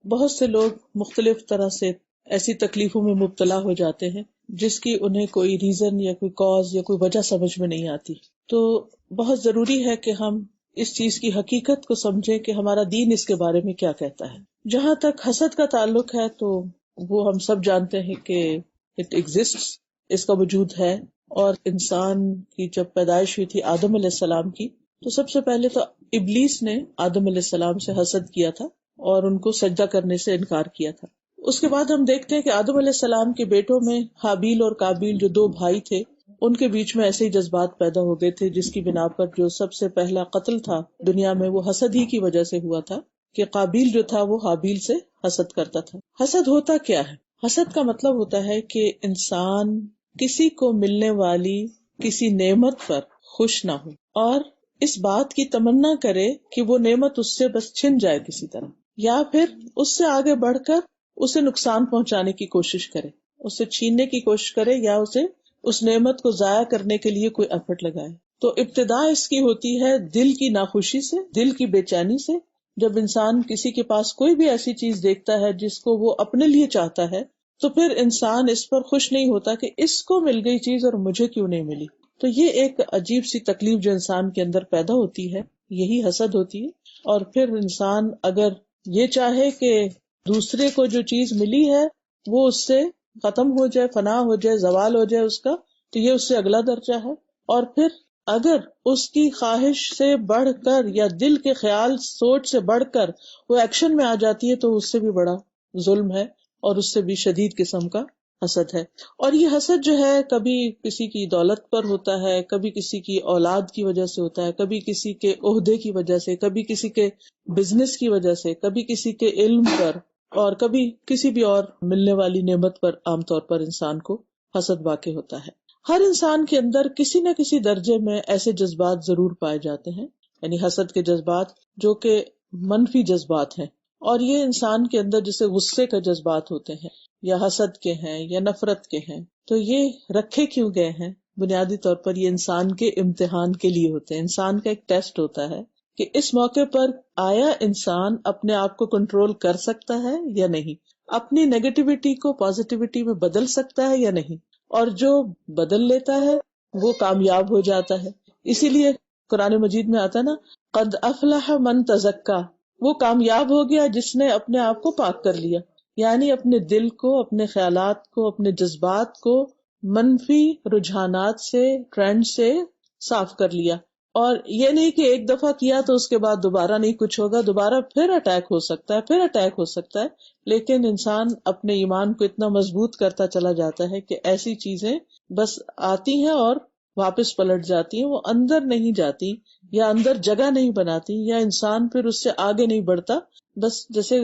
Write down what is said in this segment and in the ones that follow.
بہت سے لوگ مختلف طرح سے ایسی تکلیفوں میں مبتلا ہو جاتے ہیں جس کی انہیں کوئی ریزن یا کوئی کاز یا کوئی وجہ سمجھ میں نہیں آتی. تو بہت ضروری ہے کہ ہم اس چیز کی حقیقت کو سمجھیں کہ ہمارا دین اس کے بارے میں کیا کہتا ہے. جہاں تک حسد کا تعلق ہے تو وہ ہم سب جانتے ہیں کہ اٹ ایگزسٹس، اس کا وجود ہے. اور انسان کی جب پیدائش ہوئی تھی آدم علیہ السلام کی، تو سب سے پہلے تو ابلیس نے آدم علیہ السلام سے حسد کیا تھا اور ان کو سجدہ کرنے سے انکار کیا تھا. اس کے بعد ہم دیکھتے ہیں کہ آدم علیہ السلام کے بیٹوں میں حابیل اور قابیل جو دو بھائی تھے، ان کے بیچ میں ایسے ہی جذبات پیدا ہو گئے تھے، جس کی بنا پر جو سب سے پہلا قتل تھا دنیا میں وہ حسد ہی کی وجہ سے ہوا تھا کہ قابیل جو تھا وہ حابیل سے حسد کرتا تھا. حسد ہوتا کیا ہے؟ حسد کا مطلب ہوتا ہے کہ انسان کسی کو ملنے والی کسی نعمت پر خوش نہ ہو اور اس بات کی تمنا کرے کہ وہ نعمت اس سے بس چھن جائے کسی طرح، یا پھر اس سے آگے بڑھ کر اسے نقصان پہنچانے کی کوشش کرے، اسے چھیننے کی کوشش کرے یا اسے اس نعمت کو ضائع کرنے کے لیے کوئی ایفرٹ لگائے. تو ابتدا اس کی ہوتی ہے دل کی ناخوشی سے، دل کی بے چینی سے. جب انسان کسی کے پاس کوئی بھی ایسی چیز دیکھتا ہے جس کو وہ اپنے لیے چاہتا ہے تو پھر انسان اس پر خوش نہیں ہوتا کہ اس کو مل گئی چیز اور مجھے کیوں نہیں ملی. تو یہ ایک عجیب سی تکلیف جو انسان کے اندر پیدا ہوتی ہے، یہی حسد ہوتی ہے. اور پھر انسان اگر یہ چاہے کہ دوسرے کو جو چیز ملی ہے وہ اس سے ختم ہو جائے، فنا ہو جائے، زوال ہو جائے اس کا، تو یہ اس سے اگلا درجہ ہے. اور پھر اگر اس کی خواہش سے بڑھ کر یا دل کے خیال سوچ سے بڑھ کر وہ ایکشن میں آ جاتی ہے تو اس سے بھی بڑا ظلم ہے اور اس سے بھی شدید قسم کا حسد ہے. اور یہ حسد جو ہے کبھی کسی کی دولت پر ہوتا ہے، کبھی کسی کی اولاد کی وجہ سے ہوتا ہے، کبھی کسی کے عہدے کی وجہ سے، کبھی کسی کے بزنس کی وجہ سے، کبھی کسی کے علم پر، اور کبھی کسی بھی اور ملنے والی نعمت پر. عام طور پر انسان کو حسد واقع ہوتا ہے. ہر انسان کے اندر کسی نہ کسی درجے میں ایسے جذبات ضرور پائے جاتے ہیں، یعنی حسد کے جذبات جو کہ منفی جذبات ہیں. اور یہ انسان کے اندر جیسے غصے کا جذبات ہوتے ہیں یا حسد کے ہیں یا نفرت کے ہیں، تو یہ رکھے کیوں گئے ہیں؟ بنیادی طور پر یہ انسان کے امتحان کے لیے ہوتے ہیں. انسان کا ایک ٹیسٹ ہوتا ہے کہ اس موقع پر آیا انسان اپنے آپ کو کنٹرول کر سکتا ہے یا نہیں، اپنی نیگیٹیوٹی کو پازیٹیوٹی میں بدل سکتا ہے یا نہیں. اور جو بدل لیتا ہے وہ کامیاب ہو جاتا ہے. اسی لیے قرآن مجید میں آتا نا، قد افلح من تزکا، وہ کامیاب ہو گیا جس نے اپنے آپ کو پاک کر لیا، یعنی اپنے دل کو، اپنے خیالات کو، اپنے جذبات کو منفی رجحانات سے، ٹرینڈ سے صاف کر لیا. اور یہ نہیں کہ ایک دفعہ کیا تو اس کے بعد دوبارہ نہیں کچھ ہوگا، دوبارہ پھر اٹیک ہو سکتا ہے، پھر اٹیک ہو سکتا ہے. لیکن انسان اپنے ایمان کو اتنا مضبوط کرتا چلا جاتا ہے کہ ایسی چیزیں بس آتی ہیں اور واپس پلٹ جاتی ہیں، وہ اندر نہیں جاتی یا اندر جگہ نہیں بناتی، یا انسان پھر اس سے آگے نہیں بڑھتا. بس جیسے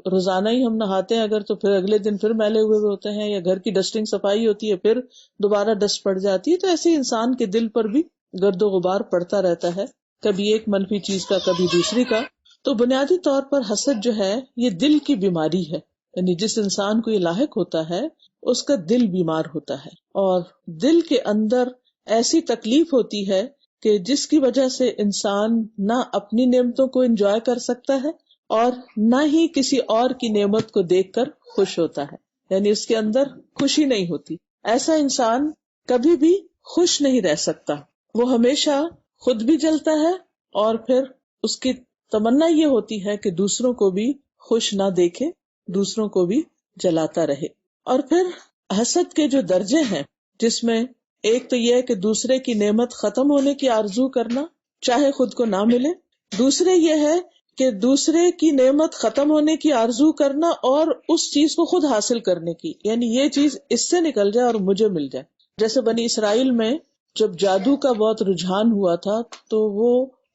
روزانہ ہی ہم نہاتے ہیں اگر، تو پھر اگلے دن پھر میلے ہوئے ہوتے ہیں، یا گھر کی ڈسٹنگ صفائی ہوتی ہے پھر دوبارہ ڈسٹ پڑ جاتی ہے. تو ایسے انسان کے دل پر بھی گرد و غبار پڑتا رہتا ہے، کبھی ایک منفی چیز کا، کبھی دوسری کا. تو بنیادی طور پر حسد جو ہے یہ دل کی بیماری ہے، یعنی جس انسان کو یہ لاحق ہوتا ہے اس کا دل بیمار ہوتا ہے، اور دل کے اندر ایسی تکلیف ہوتی ہے کہ جس کی وجہ سے انسان نہ اپنی نعمتوں کو انجوائے کر سکتا ہے اور نہ ہی کسی اور کی نعمت کو دیکھ کر خوش ہوتا ہے، یعنی اس کے اندر خوشی نہیں ہوتی. ایسا انسان کبھی بھی خوش نہیں رہ سکتا، وہ ہمیشہ خود بھی جلتا ہے اور پھر اس کی تمنا یہ ہوتی ہے کہ دوسروں کو بھی خوش نہ دیکھے، دوسروں کو بھی جلاتا رہے. اور پھر حسد کے جو درجے ہیں، جس میں ایک تو یہ ہے کہ دوسرے کی نعمت ختم ہونے کی آرزو کرنا چاہے خود کو نہ ملے، دوسرے یہ ہے کہ دوسرے کی نعمت ختم ہونے کی آرزو کرنا اور اس چیز کو خود حاصل کرنے کی، یعنی یہ چیز اس سے نکل جائے اور مجھے مل جائے. جیسے بنی اسرائیل میں جب جادو کا بہت رجحان ہوا تھا تو وہ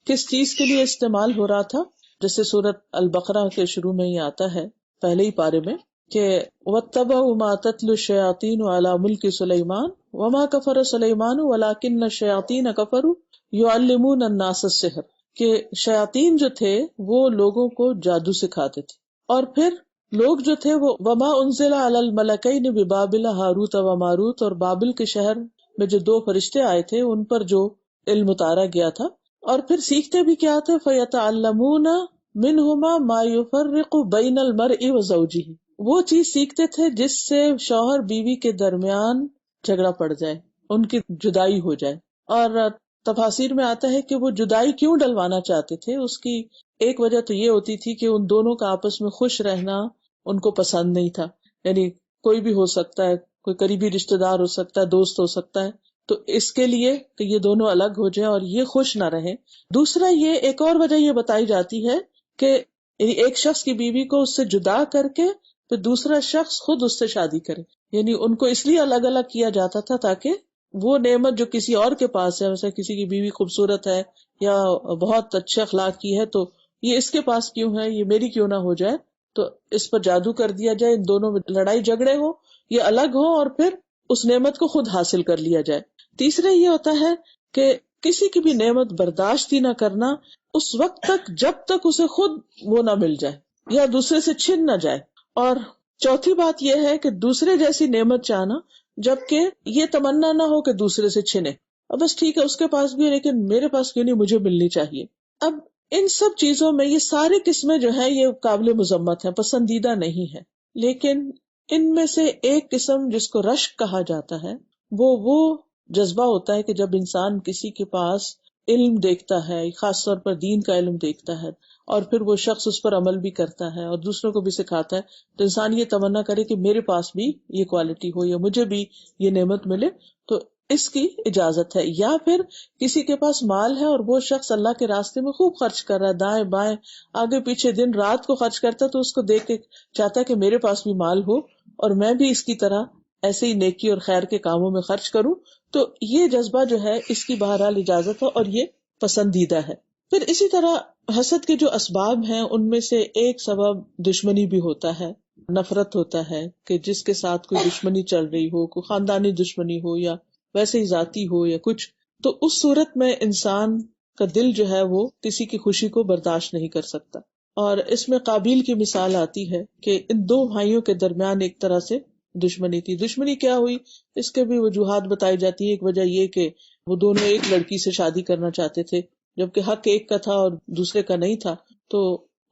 کس چیز کے لیے استعمال ہو رہا تھا؟ جیسے سورۃ البقرہ کے شروع میں ہی آتا ہے پہلے ہی پارے میں کہ وَاتَّبَعُوا مَا تَتْلُو الشَّيَاطِينُ عَلَى مُلْكِ سُلَيْمَانَ وَمَا كَفَرَ سُلَيْمَانُ وَلَكِنَّ الشَّيَاطِينَ كَفَرُوا يُعَلِّمُونَ النَّاسَ السِّحْرَ، کہ شیاطین جو تھے وہ لوگوں کو جادو سکھاتے تھے. اور پھر لوگ جو تھے وہ وَمَا أُنزِلَ عَلَى الْمَلَكَيْنِ بِبَابِلَ ہاروت و ماروت، اور بابل کے شہر میں جو دو فرشتے آئے تھے ان پر جو علم اتارا گیا تھا. اور پھر سیکھتے بھی کیا تھے؟ فَيَتَعَلَّمُونَ منہما ما یفرق بین المرء وزوجہ، وہ چیز سیکھتے تھے جس سے شوہر بیوی کے درمیان جھگڑا پڑ جائے، ان کی جدائی ہو جائے. اور تفاسیر میں آتا ہے کہ وہ جدائی کیوں ڈلوانا چاہتے تھے. اس کی ایک وجہ تو یہ ہوتی تھی کہ ان دونوں کا آپس میں خوش رہنا ان کو پسند نہیں تھا. یعنی کوئی بھی ہو سکتا ہے، کوئی قریبی رشتہ دار ہو سکتا ہے، دوست ہو سکتا ہے، تو اس کے لیے کہ یہ دونوں الگ ہو جائیں اور یہ خوش نہ رہیں. دوسرا یہ ایک اور وجہ یہ بتائی جاتی ہے کہ ایک شخص کی بیوی کو اس سے جدا کر کے پھر دوسرا شخص خود اس سے شادی کرے. یعنی ان کو اس لیے الگ الگ کیا جاتا تھا تاکہ وہ نعمت جو کسی اور کے پاس ہے، مثلا کسی کی بیوی خوبصورت ہے یا بہت اچھے اخلاق کی ہے، تو یہ اس کے پاس کیوں ہے، یہ میری کیوں نہ ہو جائے، تو اس پر جادو کر دیا جائے، ان دونوں میں لڑائی جھگڑے ہو، یہ الگ ہو اور پھر اس نعمت کو خود حاصل کر لیا جائے. تیسرا یہ ہوتا ہے کہ کسی کی بھی نعمت برداشت ہی نہ کرنا اس وقت تک جب تک اسے خود وہ نہ مل جائے یا دوسرے سے چھن نہ جائے. اور چوتھی بات یہ ہے کہ دوسرے جیسی نعمت چاہنا جبکہ یہ تمنا نہ ہو کہ دوسرے سے چھنے. اب بس ٹھیک ہے اس کے پاس بھی ہے لیکن میرے پاس کیوں نہیں، مجھے ملنی چاہیے. اب ان سب چیزوں میں یہ ساری قسمیں جو ہیں یہ قابل مذمت ہیں، پسندیدہ نہیں ہے. لیکن ان میں سے ایک قسم جس کو رشک کہا جاتا ہے وہ جذبہ ہوتا ہے کہ جب انسان کسی کے پاس علم دیکھتا ہے، خاص طور پر دین کا علم دیکھتا ہے، اور پھر وہ شخص اس پر عمل بھی کرتا ہے اور دوسروں کو بھی سکھاتا ہے، تو انسان یہ تمنا کرے کہ میرے پاس بھی یہ کوالٹی ہو یا مجھے بھی یہ نعمت ملے. تو اس کی اجازت ہے. یا پھر کسی کے پاس مال ہے اور وہ شخص اللہ کے راستے میں خوب خرچ کر رہا ہے، دائیں بائیں آگے پیچھے دن رات کو خرچ کرتا ہے، تو اس کو دیکھ کے چاہتا ہے کہ میرے پاس بھی مال ہو اور میں بھی اس کی طرح ایسے ہی نیکی اور خیر کے کاموں میں خرچ کروں. تو یہ جذبہ جو ہے اس کی بہرحال اجازت ہے اور یہ پسندیدہ ہے. پھر اسی طرح حسد کے جو اسباب ہیں ان میں سے ایک سبب دشمنی بھی ہوتا ہے، نفرت ہوتا ہے کہ جس کے ساتھ کوئی دشمنی چل رہی ہو، کوئی خاندانی دشمنی ہو یا ویسے ہی ذاتی ہو یا کچھ، تو اس صورت میں انسان کا دل جو ہے وہ کسی کی خوشی کو برداشت نہیں کر سکتا. اور اس میں قابیل کی مثال آتی ہے کہ ان دو بھائیوں کے درمیان ایک طرح سے دشمنی تھی. دشمنی کیا ہوئی، اس کے بھی وجوہات بتائی جاتی ہیں. ایک وجہ یہ کہ وہ دونوں ایک لڑکی سے شادی کرنا چاہتے تھے جبکہ حق ایک کا تھا اور دوسرے کا نہیں تھا، تو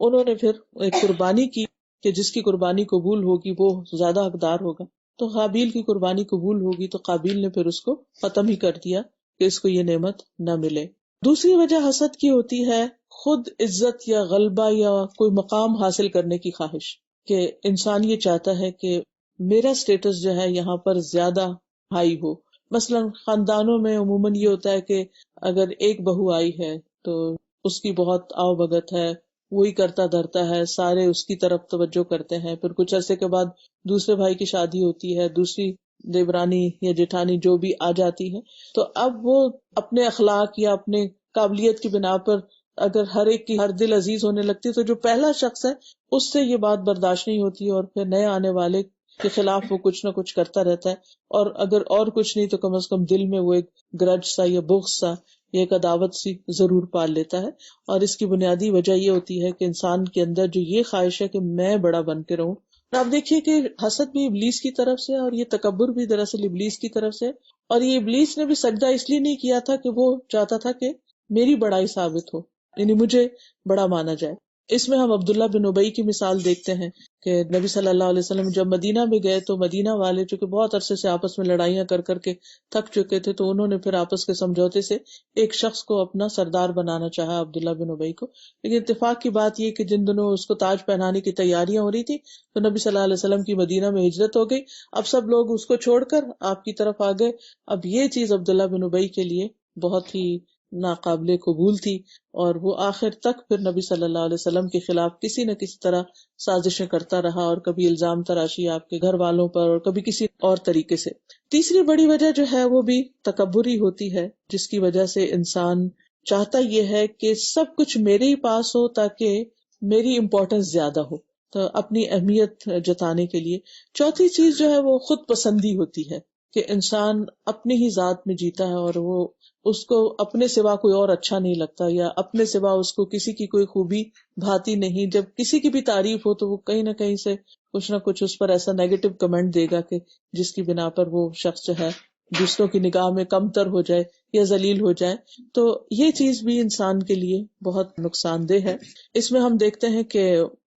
انہوں نے پھر ایک قربانی کی کہ جس کی قربانی قبول ہوگی وہ زیادہ حقدار ہوگا. تو قابیل کی قربانی قبول ہوگی تو قابیل نے پھر اس کو ختم ہی کر دیا کہ اس کو یہ نعمت نہ ملے. دوسری وجہ حسد کی ہوتی ہے خود عزت یا غلبہ یا کوئی مقام حاصل کرنے کی خواہش، کہ انسان یہ چاہتا ہے کہ میرا سٹیٹس جو ہے یہاں پر زیادہ ہائی ہو. مثلا خاندانوں میں عموماً یہ ہوتا ہے کہ اگر ایک بہو آئی ہے تو اس کی بہت آؤ بھگت ہے، وہی کرتا دھرتا ہے، سارے اس کی طرف توجہ کرتے ہیں. پھر کچھ عرصے کے بعد دوسرے بھائی کی شادی ہوتی ہے، دوسری دیورانی یا جیٹھانی جو بھی آ جاتی ہے، تو اب وہ اپنے اخلاق یا اپنے قابلیت کی بنا پر اگر ہر ایک کی ہر دل عزیز ہونے لگتی ہے، تو جو پہلا شخص ہے اس سے یہ بات برداشت نہیں ہوتی اور پھر نئے آنے والے کے خلاف وہ کچھ نہ کچھ کرتا رہتا ہے. اور اگر اور کچھ نہیں تو کم از کم دل میں وہ ایک گرج سا یا بغض سا یا ایک عداوت سی ضرور پال لیتا ہے. اور اس کی بنیادی وجہ یہ ہوتی ہے کہ انسان کے اندر جو یہ خواہش ہے کہ میں بڑا بن کے رہوں. آپ دیکھیے کہ حسد بھی ابلیس کی طرف سے اور یہ تکبر بھی دراصل ابلیس کی طرف سے. اور یہ ابلیس نے بھی سجدہ اس لیے نہیں کیا تھا کہ وہ چاہتا تھا کہ میری بڑائی ثابت ہو، یعنی مجھے بڑا مانا جائے. اس میں ہم عبداللہ بن ابی کی مثال دیکھتے ہیں کہ نبی صلی اللہ علیہ وسلم جب مدینہ میں گئے تو مدینہ والے چونکہ بہت عرصے سے آپس میں لڑائیاں کر کر کے تھک چکے تھے، تو انہوں نے پھر آپس کے سمجھوتے سے ایک شخص کو اپنا سردار بنانا چاہا، عبداللہ بن ابی کو. لیکن اتفاق کی بات یہ کہ جن دنوں اس کو تاج پہنانے کی تیاریاں ہو رہی تھی تو نبی صلی اللہ علیہ وسلم کی مدینہ میں ہجرت ہو گئی. اب سب لوگ اس کو چھوڑ کر آپ کی طرف آ گئے. اب یہ چیز عبداللہ بن ابی کے لیے بہت ہی ناقابل قبول تھی اور وہ آخر تک پھر نبی صلی اللہ علیہ وسلم کے خلاف کسی نہ کسی طرح سازشیں کرتا رہا، اور کبھی الزام تراشی آپ کے گھر والوں پر اور کبھی کسی اور طریقے سے. تیسری بڑی وجہ جو ہے وہ بھی تکبری ہوتی ہے، جس کی وجہ سے انسان چاہتا یہ ہے کہ سب کچھ میرے ہی پاس ہو تاکہ میری امپورٹنس زیادہ ہو، تو اپنی اہمیت جتانے کے لیے. چوتھی چیز جو ہے وہ خود پسندی ہوتی ہے کہ انسان اپنی ہی ذات میں جیتا ہے اور وہ اس کو اپنے سوا کوئی اور اچھا نہیں لگتا، یا اپنے سوا اس کو کسی کی کوئی خوبی بھاتی نہیں. جب کسی کی بھی تعریف ہو تو وہ کہیں نہ کہیں سے کچھ نہ کچھ اس پر ایسا نیگیٹو کمنٹ دے گا کہ جس کی بنا پر وہ شخص جو ہے دوسروں کی نگاہ میں کمتر ہو جائے یا ذلیل ہو جائے، تو یہ چیز بھی انسان کے لیے بہت نقصان دہ ہے۔ اس میں ہم دیکھتے ہیں کہ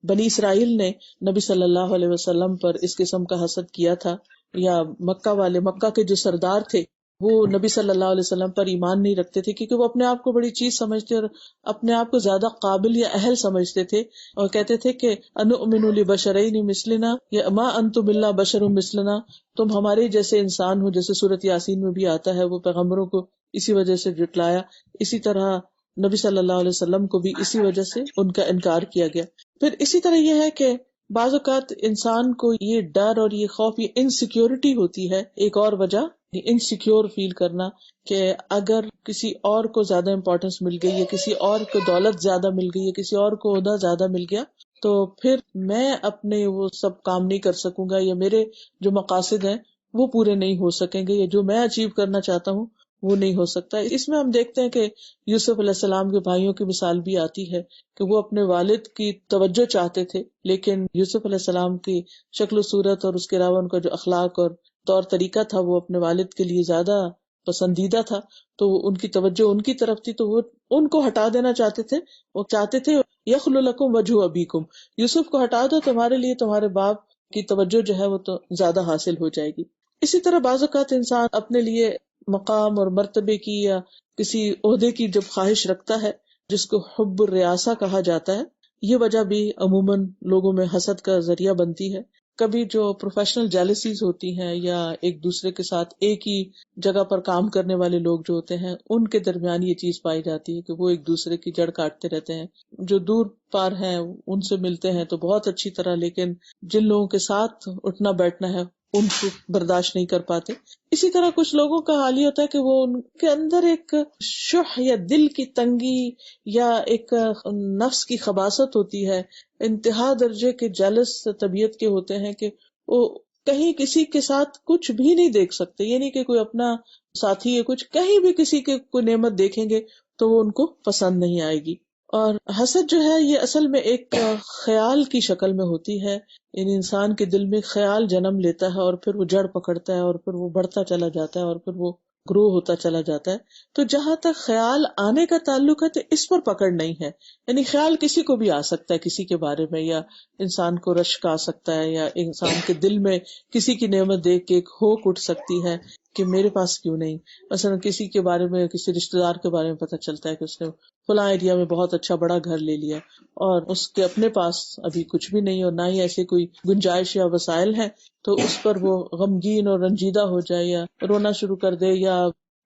بنی اسرائیل نے نبی صلی اللہ علیہ وسلم پر اس قسم کا حسد کیا تھا، یا مکہ کے جو سردار تھے وہ نبی صلی اللہ علیہ وسلم پر ایمان نہیں رکھتے تھے، کیونکہ وہ اپنے آپ کو بڑی چیز سمجھتے اور اپنے آپ کو زیادہ قابل یا اہل سمجھتے تھے، اور کہتے تھے کہ انؤمن لبشرین مثلنا یا ما انتم الا بشر مثلنا، تم ہمارے جیسے انسان ہو، جیسے سورۃ یاسین میں بھی آتا ہے۔ وہ پیغمبروں کو اسی وجہ سے جھٹلایا، اسی طرح نبی صلی اللہ علیہ وسلم کو بھی اسی وجہ سے ان کا انکار کیا گیا۔ پھر اسی طرح یہ ہے کہ بعض اوقات انسان کو یہ ڈر اور یہ خوف، یہ انسیکیورٹی ہوتی ہے، ایک اور وجہ انسیکیور فیل کرنا، کہ اگر کسی اور کو زیادہ امپورٹنس مل گئی، یا کسی اور کو دولت زیادہ مل گئی، یا کسی اور کو عہدہ زیادہ مل گیا، تو پھر میں اپنے وہ سب کام نہیں کر سکوں گا، یا میرے جو مقاصد ہیں وہ پورے نہیں ہو سکیں گے، یا جو میں اچیو کرنا چاہتا ہوں وہ نہیں ہو سکتا۔ اس میں ہم دیکھتے ہیں کہ یوسف علیہ السلام کے بھائیوں کی مثال بھی آتی ہے کہ وہ اپنے والد کی توجہ چاہتے تھے، لیکن یوسف علیہ السلام کی شکل و صورت اور اس کے علاوہ ان کا جو اخلاق اور طور طریقہ تھا وہ اپنے والد کے لیے زیادہ پسندیدہ تھا، تو ان کی توجہ ان کی طرف تھی، تو وہ ان کو ہٹا دینا چاہتے تھے۔ وہ چاہتے تھے یخل لکم وجہ ابیکم، یوسف کو ہٹا دو، تمہارے لیے تمہارے باپ کی توجہ جو ہے وہ تو زیادہ حاصل ہو جائے گی۔ اسی طرح بعض اوقات انسان اپنے لیے مقام اور مرتبے کی یا کسی عہدے کی جب خواہش رکھتا ہے، جس کو حب الریاسہ کہا جاتا ہے، یہ وجہ بھی عموماً لوگوں میں حسد کا ذریعہ بنتی ہے۔ کبھی جو پروفیشنل جیلسیز ہوتی ہیں، یا ایک دوسرے کے ساتھ ایک ہی جگہ پر کام کرنے والے لوگ جو ہوتے ہیں، ان کے درمیان یہ چیز پائی جاتی ہے کہ وہ ایک دوسرے کی جڑ کاٹتے رہتے ہیں۔ جو دور پار ہیں ان سے ملتے ہیں تو بہت اچھی طرح، لیکن جن لوگوں کے ساتھ اٹھنا بیٹھنا ہے ان کو برداشت نہیں کر پاتے۔ اسی طرح کچھ لوگوں کا حال یہ ہوتا ہے کہ وہ ان کے اندر ایک شح یا دل کی تنگی یا ایک نفس کی خباثت ہوتی ہے، انتہا درجے کے جیلس طبیعت کے ہوتے ہیں، کہ وہ کہیں کسی کے ساتھ کچھ بھی نہیں دیکھ سکتے، یہ نہیں کہ کوئی اپنا ساتھی ہے کچھ، کہیں بھی کسی کے کوئی نعمت دیکھیں گے تو وہ ان کو پسند نہیں آئے گی۔ اور حسد جو ہے یہ اصل میں ایک خیال کی شکل میں ہوتی ہے، یعنی انسان کے دل میں خیال جنم لیتا ہے اور پھر وہ جڑ پکڑتا ہے اور پھر وہ بڑھتا چلا جاتا ہے اور پھر وہ گرو ہوتا چلا جاتا ہے۔ تو جہاں تک خیال آنے کا تعلق ہے تو اس پر پکڑ نہیں ہے، یعنی خیال کسی کو بھی آ سکتا ہے کسی کے بارے میں، یا انسان کو رشک آ سکتا ہے، یا انسان کے دل میں کسی کی نعمت دیکھ کے ایک ہوک اٹھ سکتی ہے کہ میرے پاس کیوں نہیں۔ مثلا کسی کے بارے میں، کسی رشتہ دار کے بارے میں پتہ چلتا ہے کہ اس نے فلاں ایریا میں بہت اچھا بڑا گھر لے لیا، اور اس کے اپنے پاس ابھی کچھ بھی نہیں اور نہ ہی ایسے کوئی گنجائش یا وسائل ہیں، تو اس پر وہ غمگین اور رنجیدہ ہو جائے، یا رونا شروع کر دے، یا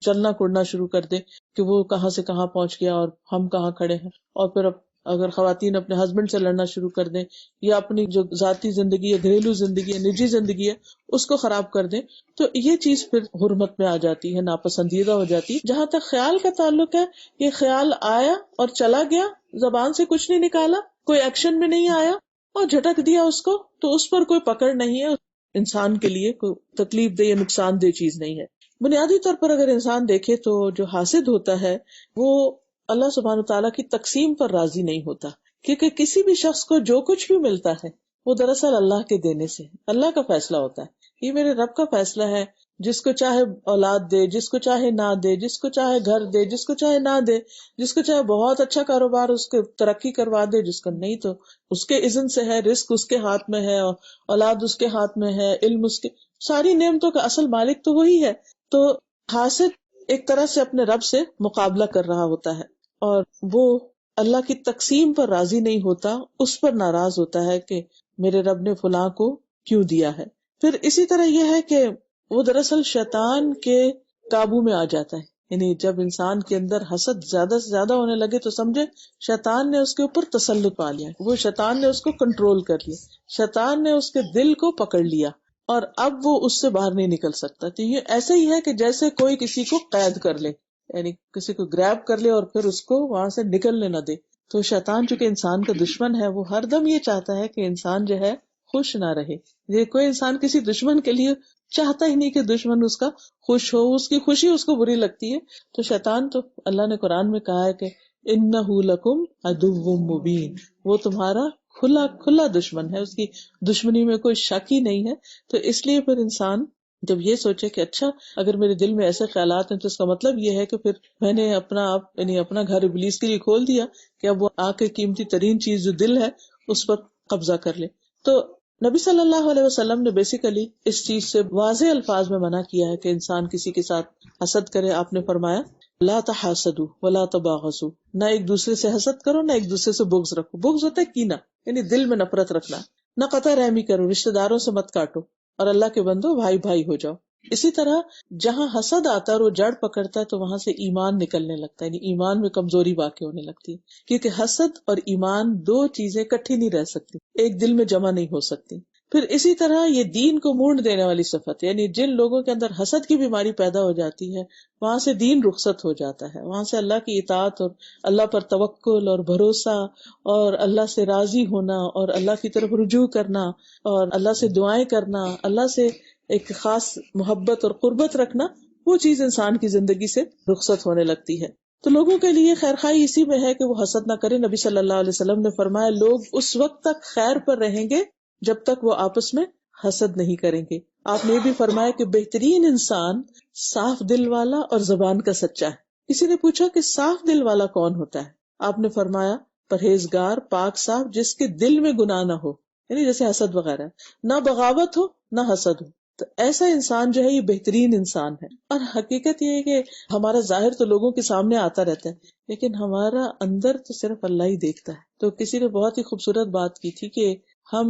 چلنا کڑنا شروع کر دے کہ وہ کہاں سے کہاں پہنچ گیا اور ہم کہاں کھڑے ہیں۔ اور پھر اگر خواتین اپنے ہسبینڈ سے لڑنا شروع کر دیں، یا اپنی جو ذاتی زندگی ہے، گھریلو زندگی ہے، نجی زندگی ہے، اس کو خراب کر دیں، تو یہ چیز پھر حرمت میں آ جاتی ہے، ناپسندیدہ ہو جاتی ہے۔ جہاں تک خیال کا تعلق ہے، یہ خیال آیا اور چلا گیا، زبان سے کچھ نہیں نکالا، کوئی ایکشن میں نہیں آیا اور جھٹک دیا اس کو، تو اس پر کوئی پکڑ نہیں ہے، انسان کے لیے کوئی تکلیف دہ یا نقصان دہ چیز نہیں ہے۔ بنیادی طور پر اگر انسان دیکھے تو جو حاسد ہوتا ہے وہ اللہ سبحانہ تعالیٰ کی تقسیم پر راضی نہیں ہوتا، کیونکہ کسی بھی شخص کو جو کچھ بھی ملتا ہے وہ دراصل اللہ کے دینے سے، اللہ کا فیصلہ ہوتا ہے۔ یہ میرے رب کا فیصلہ ہے، جس کو چاہے اولاد دے، جس کو چاہے نہ دے، جس کو چاہے گھر دے، جس کو چاہے نہ دے، جس کو چاہے بہت اچھا کاروبار اس کو ترقی کروا دے، جس کو نہیں تو اس کے اذن سے ہے، رزق اس کے ہاتھ میں ہے، اولاد اس کے ہاتھ میں ہے، علم اس کے، ساری نعمتوں کا اصل مالک تو وہی ہے۔ تو حاسد ایک طرح سے اپنے رب سے مقابلہ کر رہا ہوتا ہے، اور وہ اللہ کی تقسیم پر راضی نہیں ہوتا، اس پر ناراض ہوتا ہے کہ میرے رب نے فلاں کو کیوں دیا ہے۔ پھر اسی طرح یہ ہے کہ وہ دراصل شیطان کے قابو میں آ جاتا ہے، یعنی جب انسان کے اندر حسد زیادہ سے زیادہ ہونے لگے تو سمجھے شیطان نے اس کے اوپر تسلط پا لیا، وہ شیطان نے اس کو کنٹرول کر لیا، شیطان نے اس کے دل کو پکڑ لیا، اور اب وہ اس سے باہر نہیں نکل سکتا۔ تو یہ ایسے ہی ہے کہ جیسے کوئی کسی کو قید کر لے، یعنی کسی کو گریب کر لے اور پھر اس کو وہاں سے نکلنے نہ دے۔ تو شیطان چونکہ انسان کا دشمن ہے، وہ ہر دم یہ چاہتا ہے کہ انسان جو ہے خوش نہ رہے۔ یہ کوئی انسان کسی دشمن کے لیے چاہتا ہی نہیں کہ دشمن اس کا خوش ہو، اس کی خوشی اس کو بری لگتی ہے۔ تو شیطان تو اللہ نے قرآن میں کہا ہے کہ اِنَّهُ لَكُمْ عَدُوٌّ مُبِينٌ، وہ تمہارا کھلا دشمن ہے، اس کی دشمنی میں کوئی شک ہی نہیں ہے۔ تو اس لیے پھر انسان جب یہ سوچے کہ اچھا اگر میرے دل میں ایسے خیالات ہیں تو اس کا مطلب یہ ہے کہ پھر میں نے اپنا آپ یعنی اپنا گھر ابلیس کے لیے کھول دیا کہ اب وہ آ کے قیمتی ترین چیز جو دل ہے اس پر قبضہ کر لے. تو نبی صلی اللہ علیہ وسلم نے بیسیکلی اس چیز سے واضح الفاظ میں منع کیا ہے کہ انسان کسی کے ساتھ حسد کرے. آپ نے فرمایا لا تحاسدوا ولا تباغضوا، نہ ایک دوسرے سے حسد کرو نہ ایک دوسرے سے بغض رکھو. بغض ہوتا ہے کینہ، یعنی دل میں نفرت رکھنا. نہ قطع رحمی کرو، رشتہ داروں سے مت کاٹو، اور اللہ کے بندو بھائی بھائی ہو جاؤ. اسی طرح جہاں حسد آتا ہے اور وہ جڑ پکڑتا ہے تو وہاں سے ایمان نکلنے لگتا ہے، یعنی ایمان میں کمزوری واقع ہونے لگتی ہے. کیونکہ حسد اور ایمان دو چیزیں اکٹھی نہیں رہ سکتی، ایک دل میں جمع نہیں ہو سکتی. پھر اسی طرح یہ دین کو مونڈ دینے والی صفت ہے، یعنی جن لوگوں کے اندر حسد کی بیماری پیدا ہو جاتی ہے وہاں سے دین رخصت ہو جاتا ہے، وہاں سے اللہ کی اطاعت اور اللہ پر توکل اور بھروسہ اور اللہ سے راضی ہونا اور اللہ کی طرف رجوع کرنا اور اللہ سے دعائیں کرنا، اللہ سے ایک خاص محبت اور قربت رکھنا، وہ چیز انسان کی زندگی سے رخصت ہونے لگتی ہے. تو لوگوں کے لیے خیر خواہی اسی میں ہے کہ وہ حسد نہ کرے. نبی صلی اللہ علیہ وسلم نے فرمایا لوگ اس وقت تک خیر پر رہیں گے جب تک وہ آپس میں حسد نہیں کریں گے. آپ نے یہ بھی فرمایا کہ بہترین انسان صاف دل والا اور زبان کا سچا ہے. کسی نے پوچھا کہ صاف دل والا کون ہوتا ہے؟ آپ نے فرمایا پرہیزگار، پاک صاف، جس کے دل میں گناہ نہ ہو، یعنی جیسے حسد وغیرہ، نہ بغاوت ہو نہ حسد ہو. تو ایسا انسان جو ہے یہ بہترین انسان ہے. اور حقیقت یہ ہے کہ ہمارا ظاہر تو لوگوں کے سامنے آتا رہتا ہے لیکن ہمارا اندر تو صرف اللہ ہی دیکھتا ہے. تو کسی نے بہت ہی خوبصورت بات کی تھی کہ ہم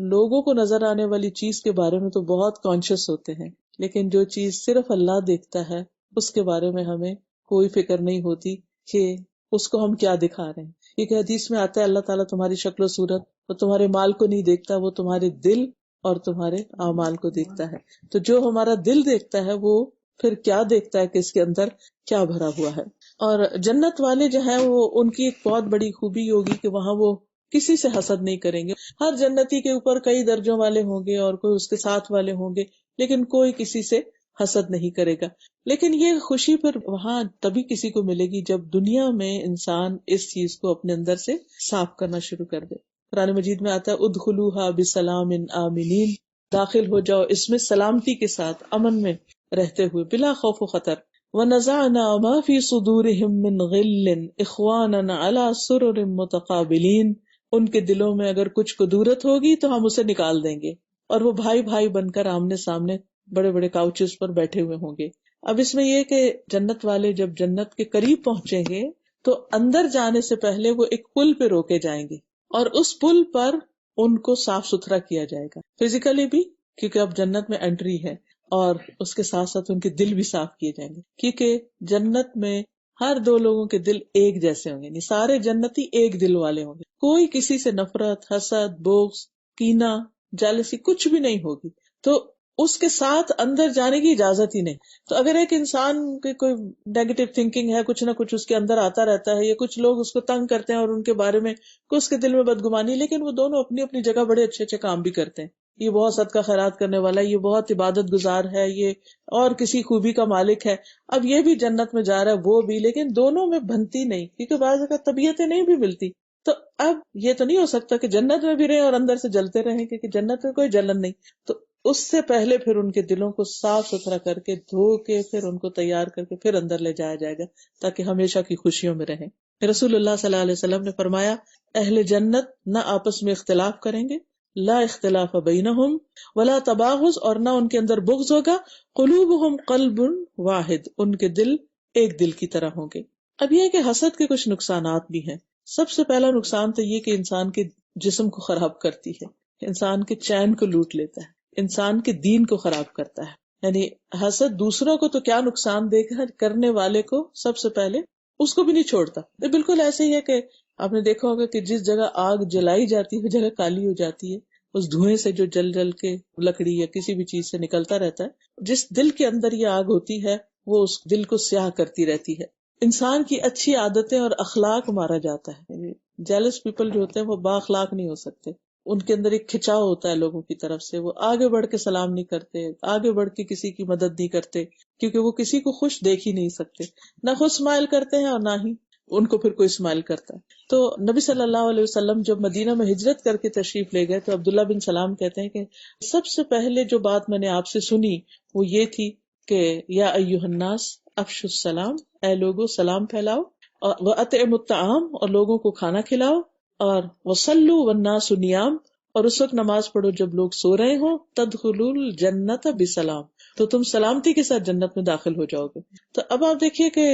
لوگوں کو نظر آنے والی چیز کے بارے میں تو بہت کانشیس ہوتے ہیں لیکن جو چیز صرف اللہ دیکھتا ہے اس کے بارے میں ہمیں کوئی فکر نہیں ہوتی کہ اس کو ہم کیا دکھا رہے ہیں. کیونکہ حدیث میں آتا ہے اللہ تعالیٰ تمہاری شکل و صورت، وہ تمہارے مال کو نہیں دیکھتا، وہ تمہارے دل اور تمہارے اعمال کو دیکھتا ہے. تو جو ہمارا دل دیکھتا ہے وہ پھر کیا دیکھتا ہے کہ اس کے اندر کیا بھرا ہوا ہے. اور جنت والے جو ہیں وہ ان کی ایک بہت بڑی خوبی ہوگی کہ وہاں وہ کسی سے حسد نہیں کریں گے. ہر جنتی کے اوپر کئی درجوں والے ہوں گے اور کوئی اس کے ساتھ والے ہوں گے لیکن کوئی کسی سے حسد نہیں کرے گا. لیکن یہ خوشی پھر وہاں تبھی کسی کو ملے گی جب دنیا میں انسان اس چیز کو اپنے اندر سے صاف کرنا شروع کر دے. قرآن مجید میں آتا ہے ادخلوها بسلام آمنین، داخل ہو جاؤ اس میں سلامتی کے ساتھ، امن میں رہتے ہوئے، بلا خوف و خطر. وَنَزَعْنَا مَا فِي صُدُورِهِم مِّن غِلٍّ إِخْوَانًا عَلَى سُرُرٍ مُتَقَابِلِينَ، ان کے دلوں میں اگر کچھ قدورت ہوگی تو ہم اسے نکال دیں گے اور وہ بھائی بھائی بن کر آمنے سامنے بڑے بڑے کاؤچز پر بیٹھے ہوئے ہوں گے. اب اس میں یہ کہ جنت والے جب جنت کے قریب پہنچیں گے تو اندر جانے سے پہلے وہ ایک پل پہ روکے جائیں گے اور اس پل پر ان کو صاف ستھرا کیا جائے گا فزیکلی بھی، کیونکہ اب جنت میں انٹری ہے، اور اس کے ساتھ ساتھ ان کے دل بھی صاف کیے جائیں گے کیونکہ جنت میں ہر دو لوگوں کے دل ایک جیسے ہوں گے، یعنی سارے جنتی ایک دل والے ہوں گے. کوئی کسی سے نفرت، حسد، بغض، کینہ، جالسی کچھ بھی نہیں ہوگی. تو اس کے ساتھ اندر جانے کی اجازت ہی نہیں. تو اگر ایک انسان کی کوئی نیگیٹو تھنکنگ ہے، کچھ نہ کچھ اس کے اندر آتا رہتا ہے، یا کچھ لوگ اس کو تنگ کرتے ہیں اور ان کے بارے میں اس کے دل میں بدگمانی، لیکن وہ دونوں اپنی اپنی جگہ بڑے اچھے اچھے کام بھی کرتے ہیں. یہ بہت صدقہ خیرات کرنے والا ہے، یہ بہت عبادت گزار ہے، یہ اور کسی خوبی کا مالک ہے. اب یہ بھی جنت میں جا رہا ہے، وہ بھی، لیکن دونوں میں بنتی نہیں کیونکہ بعض اوقات طبیعتیں نہیں بھی ملتی. تو اب یہ تو نہیں ہو سکتا کہ جنت میں بھی رہیں اور اندر سے جلتے رہیں، کیونکہ جنت میں کوئی جلن نہیں. تو اس سے پہلے پھر ان کے دلوں کو صاف ستھرا کر کے دھو کے پھر ان کو تیار کر کے پھر اندر لے جایا جائے گا تاکہ ہمیشہ کی خوشیوں میں رہیں. رسول اللہ صلی اللہ علیہ وسلم نے فرمایا اہل جنت نہ آپس میں اختلاف کریں گے، لا اختلاف بینہم ولا تباغض، اور نہ ان کے اندر بغض ہوگا، قلوبہم قلب واحد، ان کے دل ایک دل کی طرح ہوں گے. اب یہ ہے کہ حسد کے کچھ نقصانات بھی ہیں. سب سے پہلا نقصان تو یہ کہ انسان کے جسم کو خراب کرتی ہے، انسان کے چین کو لوٹ لیتا ہے، انسان کے دین کو خراب کرتا ہے. یعنی حسد دوسروں کو تو کیا نقصان دے گا، کرنے والے کو سب سے پہلے اس کو بھی نہیں چھوڑتا. یہ بالکل ایسے ہی ہے کہ آپ نے دیکھا ہوگا کہ جس جگہ آگ جلائی جاتی ہے جگہ کالی ہو جاتی ہے، اس دھوئیں سے جو جل جل کے لکڑی یا کسی بھی چیز سے نکلتا رہتا ہے، جس دل کے اندر یہ آگ ہوتی ہے وہ اس دل کو سیاہ کرتی رہتی ہے. انسان کی اچھی عادتیں اور اخلاق مارا جاتا ہے. جیلس پیپل جو ہوتے ہیں وہ با اخلاق نہیں ہو سکتے، ان کے اندر ایک کھچاؤ ہوتا ہے لوگوں کی طرف سے، وہ آگے بڑھ کے سلام نہیں کرتے، آگے بڑھ کے کسی کی مدد نہیں کرتے کیونکہ وہ کسی کو خوش دیکھ ہی نہیں سکتے، نہ خود اسمائل کرتے ہیں اور نہ ہی ان کو پھر کوئی اسمائل کرتا ہے. تو نبی صلی اللہ علیہ وسلم جب مدینہ میں ہجرت کر کے تشریف لے گئے تو عبداللہ بن سلام کہتے ہیں کہ سب سے پہلے جو بات میں نے آپ سے سنی وہ یہ تھی کہ یا ایھا الناس افشوا السلام، اے لوگو سلام پھیلاؤ، وَأَطْعِمُوا الطَّعَامَ اور لوگوں کو کھانا کھلاؤ، اور وَصَلُّوا وَالنَّاسُ نِيَامٌ اور اس وقت نماز پڑھو جب لوگ سو رہے ہوں، تدخلوا الجنۃ بسلام تو تم سلامتی کے ساتھ جنت میں داخل ہو جاؤ گے. تو اب آپ دیکھیے کہ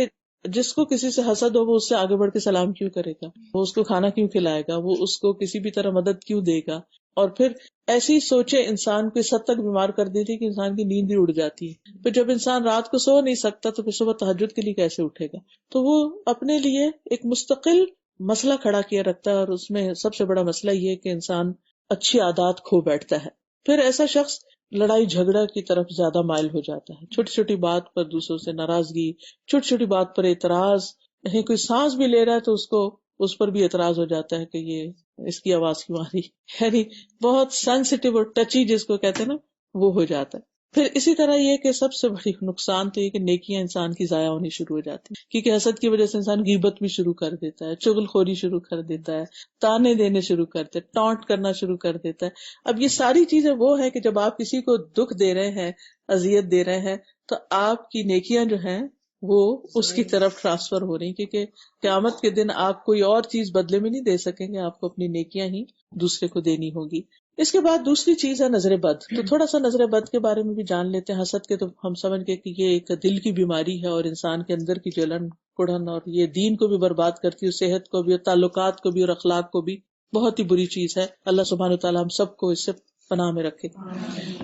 جس کو کسی سے حسد ہو وہ اس سے آگے بڑھ کے سلام کیوں کرے گا، وہ اس کو کھانا کیوں کھلائے گا، وہ اس کو کسی بھی طرح مدد کیوں دے گا. اور پھر ایسی سوچے انسان کو اس حد تک بیمار کر دیتی کہ انسان کی نیند ہی اڑ جاتی ہے. پھر جب انسان رات کو سو نہیں سکتا تو پھر صبح تہجد کے لیے کیسے اٹھے گا. تو وہ اپنے لیے ایک مستقل مسئلہ کھڑا کیا رکھتا ہے، اور اس میں سب سے بڑا مسئلہ یہ کہ انسان اچھی عادات کھو بیٹھتا ہے. پھر ایسا شخص لڑائی جھگڑا کی طرف زیادہ مائل ہو جاتا ہے، چھوٹی چھوٹی بات پر دوسروں سے ناراضگی، چھوٹی چھوٹی بات پر اعتراض، کہیں کوئی سانس بھی لے رہا ہے تو اس پر بھی اعتراض ہو جاتا ہے کہ یہ اس کی آواز کیوں آ رہی، یعنی بہت سینسیٹیو اور ٹچی جس کو کہتے ہیں نا وہ ہو جاتا ہے. پھر اسی طرح یہ کہ سب سے بڑی نقصان تو یہ کہ نیکیاں انسان کی ضائع ہونی شروع ہو جاتی ہیں، کیونکہ حسد کی وجہ سے انسان غیبت بھی شروع کر دیتا ہے، چغل خوری شروع کر دیتا ہے، تانے دینے شروع کرتے، ٹانٹ کرنا شروع کر دیتا ہے. اب یہ ساری چیزیں وہ ہے کہ جب آپ کسی کو دکھ دے رہے ہیں، اذیت دے رہے ہیں، تو آپ کی نیکیاں جو ہیں وہ اس کی طرف ٹرانسفر ہو رہی، کیونکہ قیامت کے دن آپ کوئی اور چیز بدلے میں نہیں دے سکیں گے، آپ کو اپنی نیکیاں ہی دوسرے کو دینی ہوگی. اس کے بعد دوسری چیز ہے نظر بد. تو تھوڑا سا نظر بد کے بارے میں بھی جان لیتے ہیں. حسد کے تو ہم سمجھ گئے کہ یہ ایک دل کی بیماری ہے اور انسان کے اندر کی جلن کڑھن، اور یہ دین کو بھی برباد کرتی ہے، صحت کو بھی، اور تعلقات کو بھی، اور اخلاق کو بھی. بہت ہی بری چیز ہے. اللہ سبحانہ وتعالی ہم سب کو اس سے پناہ میں رکھے.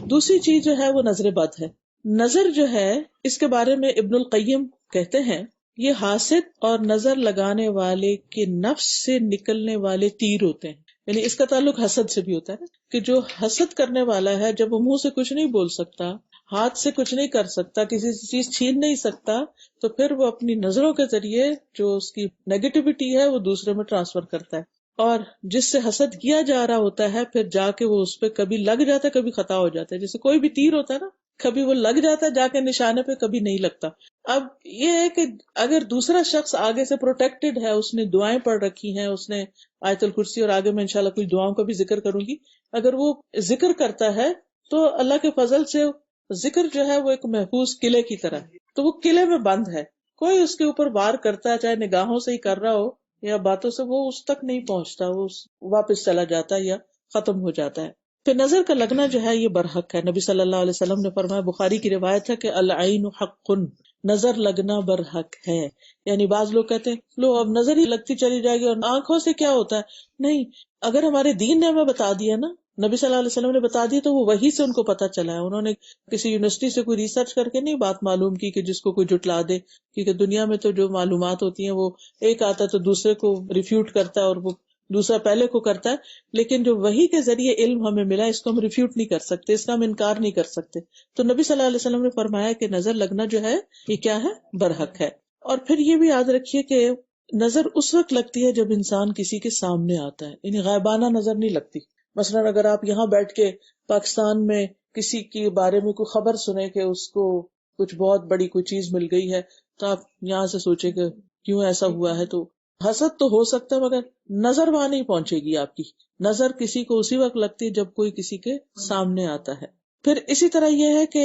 دوسری چیز جو ہے وہ نظر بد ہے. نظر جو ہے اس کے بارے میں ابن القیم کہتے ہیں یہ حاسد اور نظر لگانے والے کے نفس سے نکلنے والے تیر ہوتے ہیں. یعنی اس کا تعلق حسد سے بھی ہوتا ہے کہ جو حسد کرنے والا ہے جب وہ منہ سے کچھ نہیں بول سکتا، ہاتھ سے کچھ نہیں کر سکتا، کسی سے چیز چھین نہیں سکتا، تو پھر وہ اپنی نظروں کے ذریعے جو اس کی نیگیٹیوٹی ہے وہ دوسرے میں ٹرانسفر کرتا ہے. اور جس سے حسد کیا جا رہا ہوتا ہے پھر جا کے وہ اس پہ کبھی لگ جاتا ہے کبھی خطا ہو جاتا ہے. جیسے کوئی بھی تیر ہوتا ہے نا، کبھی وہ لگ جاتا ہے جا کے نشانے پہ، کبھی نہیں لگتا. اب یہ ہے کہ اگر دوسرا شخص آگے سے پروٹیکٹڈ ہے، اس نے دعائیں پڑھ رکھی ہیں، اس نے آیت الکرسی، اور آگے میں انشاءاللہ کچھ دعاؤں کا بھی ذکر کروں گی، اگر وہ ذکر کرتا ہے تو اللہ کے فضل سے ذکر جو ہے وہ ایک محفوظ قلعے کی طرح ہے. تو وہ قلعے میں بند ہے، کوئی اس کے اوپر وار کرتا ہے چاہے نگاہوں سے ہی کر رہا ہو یا باتوں سے، وہ اس تک نہیں پہنچتا، وہ واپس چلا جاتا ہے یا ختم ہو جاتا ہے. پھر نظر کا لگنا جو ہے یہ برحق ہے. نبی صلی اللہ علیہ وسلم نے فرمایا، بخاری کی روایت ہے کہ العین حق، نظر لگنا برحق ہے. یعنی بعض لوگ کہتے ہیں لو اب نظر ہی لگتی چلی جائے گی اور آنکھوں سے کیا ہوتا ہے. نہیں، اگر ہمارے دین نے ہمیں بتا دیا نا، نبی صلی اللہ علیہ وسلم نے بتا دیا، تو وہ وہی سے ان کو پتا چلا ہے. انہوں نے کسی یونیورسٹی سے کوئی ریسرچ کر کے نہیں بات معلوم کی کہ جس کو کوئی جھٹلا دے، کیونکہ دنیا میں تو جو معلومات ہوتی ہیں وہ ایک آتا ہے تو دوسرے کو ریفیوٹ کرتا ہے اور وہ دوسرا پہلے کو کرتا ہے. لیکن جو وحی کے ذریعے علم ہمیں ملا اس کو ہم ریفیوٹ نہیں کر سکتے، اس کا ہم انکار نہیں کر سکتے. تو نبی صلی اللہ علیہ وسلم نے فرمایا کہ نظر لگنا جو ہے یہ کیا ہے؟ برحق ہے. اور پھر یہ بھی یاد رکھیے کہ نظر اس وقت لگتی ہے جب انسان کسی کے سامنے آتا ہے، یعنی غائبانہ نظر نہیں لگتی. مثلا اگر آپ یہاں بیٹھ کے پاکستان میں کسی کے بارے میں کوئی خبر سنیں کہ اس کو کچھ بہت بڑی کوئی چیز مل گئی ہے، تو آپ یہاں سے سوچیں کہ کیوں ایسا ہوا ہے. تو حسد تو ہو سکتا ہے مگر نظر وہاں نہیں پہنچے گی. آپ کی نظر کسی کو اسی وقت لگتی ہے جب کوئی کسی کے سامنے آتا ہے. پھر اسی طرح یہ ہے کہ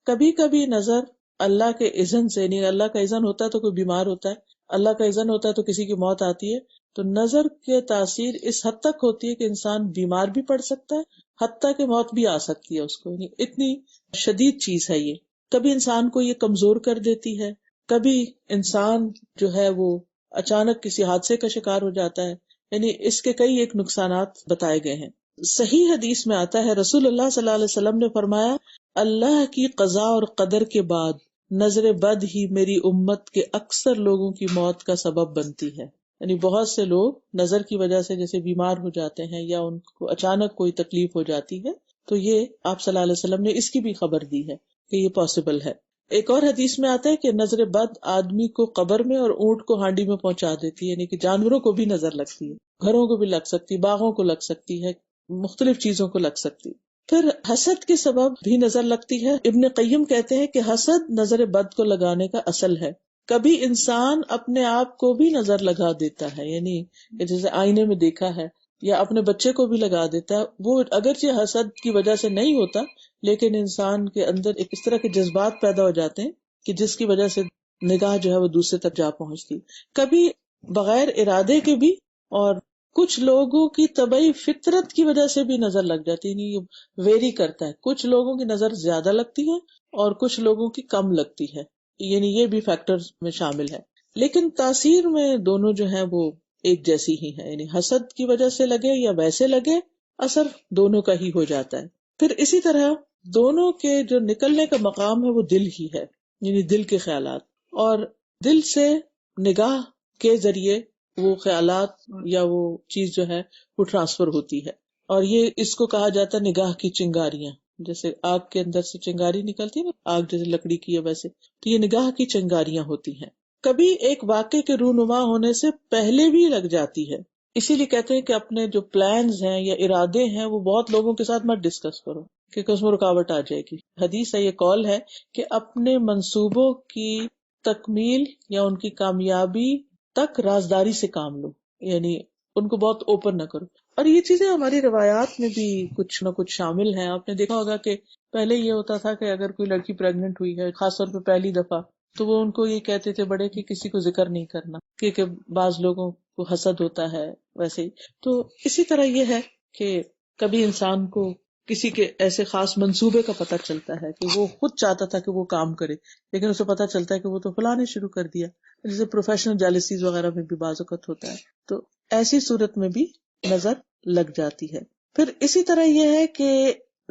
کبھی کبھی نظر اللہ کے اذن سے، نہیں اللہ کا اذن ہوتا ہے تو کوئی بیمار ہوتا ہے، اللہ کا اذن ہوتا ہے تو کسی کی موت آتی ہے. تو نظر کے تاثیر اس حد تک ہوتی ہے کہ انسان بیمار بھی پڑ سکتا ہے، حتیٰ کہ موت بھی آ سکتی ہے اس کو. اتنی شدید چیز ہے یہ. کبھی انسان کو یہ کمزور کر دیتی ہے، کبھی انسان جو ہے وہ اچانک کسی حادثے کا شکار ہو جاتا ہے. یعنی اس کے کئی ایک نقصانات بتائے گئے ہیں. صحیح حدیث میں آتا ہے، رسول اللہ صلی اللہ علیہ وسلم نے فرمایا، اللہ کی قضاء اور قدر کے بعد نظر بد ہی میری امت کے اکثر لوگوں کی موت کا سبب بنتی ہے. یعنی بہت سے لوگ نظر کی وجہ سے جیسے بیمار ہو جاتے ہیں یا ان کو اچانک کوئی تکلیف ہو جاتی ہے، تو یہ آپ صلی اللہ علیہ وسلم نے اس کی بھی خبر دی ہے کہ یہ پاسبل ہے. ایک اور حدیث میں آتا ہے کہ نظر بد آدمی کو قبر میں اور اونٹ کو ہانڈی میں پہنچا دیتی ہے. یعنی کہ جانوروں کو بھی نظر لگتی ہے، گھروں کو بھی لگ سکتی، باغوں کو لگ سکتی ہے، مختلف چیزوں کو لگ سکتی. پھر حسد کے سبب بھی نظر لگتی ہے. ابن قیم کہتے ہیں کہ حسد نظر بد کو لگانے کا اصل ہے. کبھی انسان اپنے آپ کو بھی نظر لگا دیتا ہے، یعنی جیسے آئینے میں دیکھا ہے یا اپنے بچے کو بھی لگا دیتا ہے، وہ اگرچہ حسد کی وجہ سے نہیں ہوتا لیکن انسان کے اندر ایک اس طرح کے جذبات پیدا ہو جاتے ہیں کہ جس کی وجہ سے نگاہ جو ہے وہ دوسرے تک جا پہنچتی، کبھی بغیر ارادے کے بھی، اور کچھ لوگوں کی طبعی فطرت کی وجہ سے بھی نظر لگ جاتی ہے، یہ ویری کرتا ہے، کچھ لوگوں کی نظر زیادہ لگتی ہے اور کچھ لوگوں کی کم لگتی ہے، یعنی یہ بھی فیکٹرز میں شامل ہے، لیکن تاثیر میں دونوں جو ہیں وہ ایک جیسی ہی ہے، یعنی حسد کی وجہ سے لگے یا ویسے لگے اثر دونوں کا ہی ہو جاتا ہے۔ پھر اسی طرح دونوں کے جو نکلنے کا مقام ہے وہ دل ہی ہے، یعنی دل کے خیالات، اور دل سے نگاہ کے ذریعے وہ خیالات یا وہ چیز جو ہے وہ ٹرانسفر ہوتی ہے، اور یہ اس کو کہا جاتا ہے نگاہ کی چنگاریاں، جیسے آگ کے اندر سے چنگاری نکلتی ہے نا، آگ جیسے لکڑی کی ہے ویسے، تو یہ نگاہ کی چنگاریاں ہوتی ہیں، کبھی ایک واقعے کے رونما ہونے سے پہلے بھی لگ جاتی ہے، اسی لیے کہتے ہیں کہ اپنے جو پلانز ہیں یا ارادے ہیں وہ بہت لوگوں کے ساتھ مت ڈسکس کرو کیونکہ اس میں رکاوٹ آ جائے گی۔ حدیث ہے، یہ قول ہے کہ اپنے منصوبوں کی تکمیل یا ان کی کامیابی تک رازداری سے کام لو، یعنی ان کو بہت اوپن نہ کرو، اور یہ چیزیں ہماری روایات میں بھی کچھ نہ کچھ شامل ہیں۔ آپ نے دیکھا ہوگا کہ پہلے یہ ہوتا تھا کہ اگر کوئی لڑکی پریگننٹ ہوئی ہے، خاص طور پہ پہلی دفعہ، تو وہ ان کو یہ کہتے تھے بڑے کہ کسی کو ذکر نہیں کرنا کیونکہ بعض لوگوں کو حسد ہوتا ہے، ویسے ہی تو اسی طرح یہ ہے کہ کبھی انسان کو کسی کے ایسے خاص منصوبے کا پتہ چلتا ہے کہ وہ خود چاہتا تھا کہ وہ کام کرے لیکن اسے پتہ چلتا ہے کہ وہ تو فلاں نے شروع کر دیا، جیسے پروفیشنل جیلسیز وغیرہ میں بھی بعض اوقات ہوتا ہے، تو ایسی صورت میں بھی نظر لگ جاتی ہے۔ پھر اسی طرح یہ ہے کہ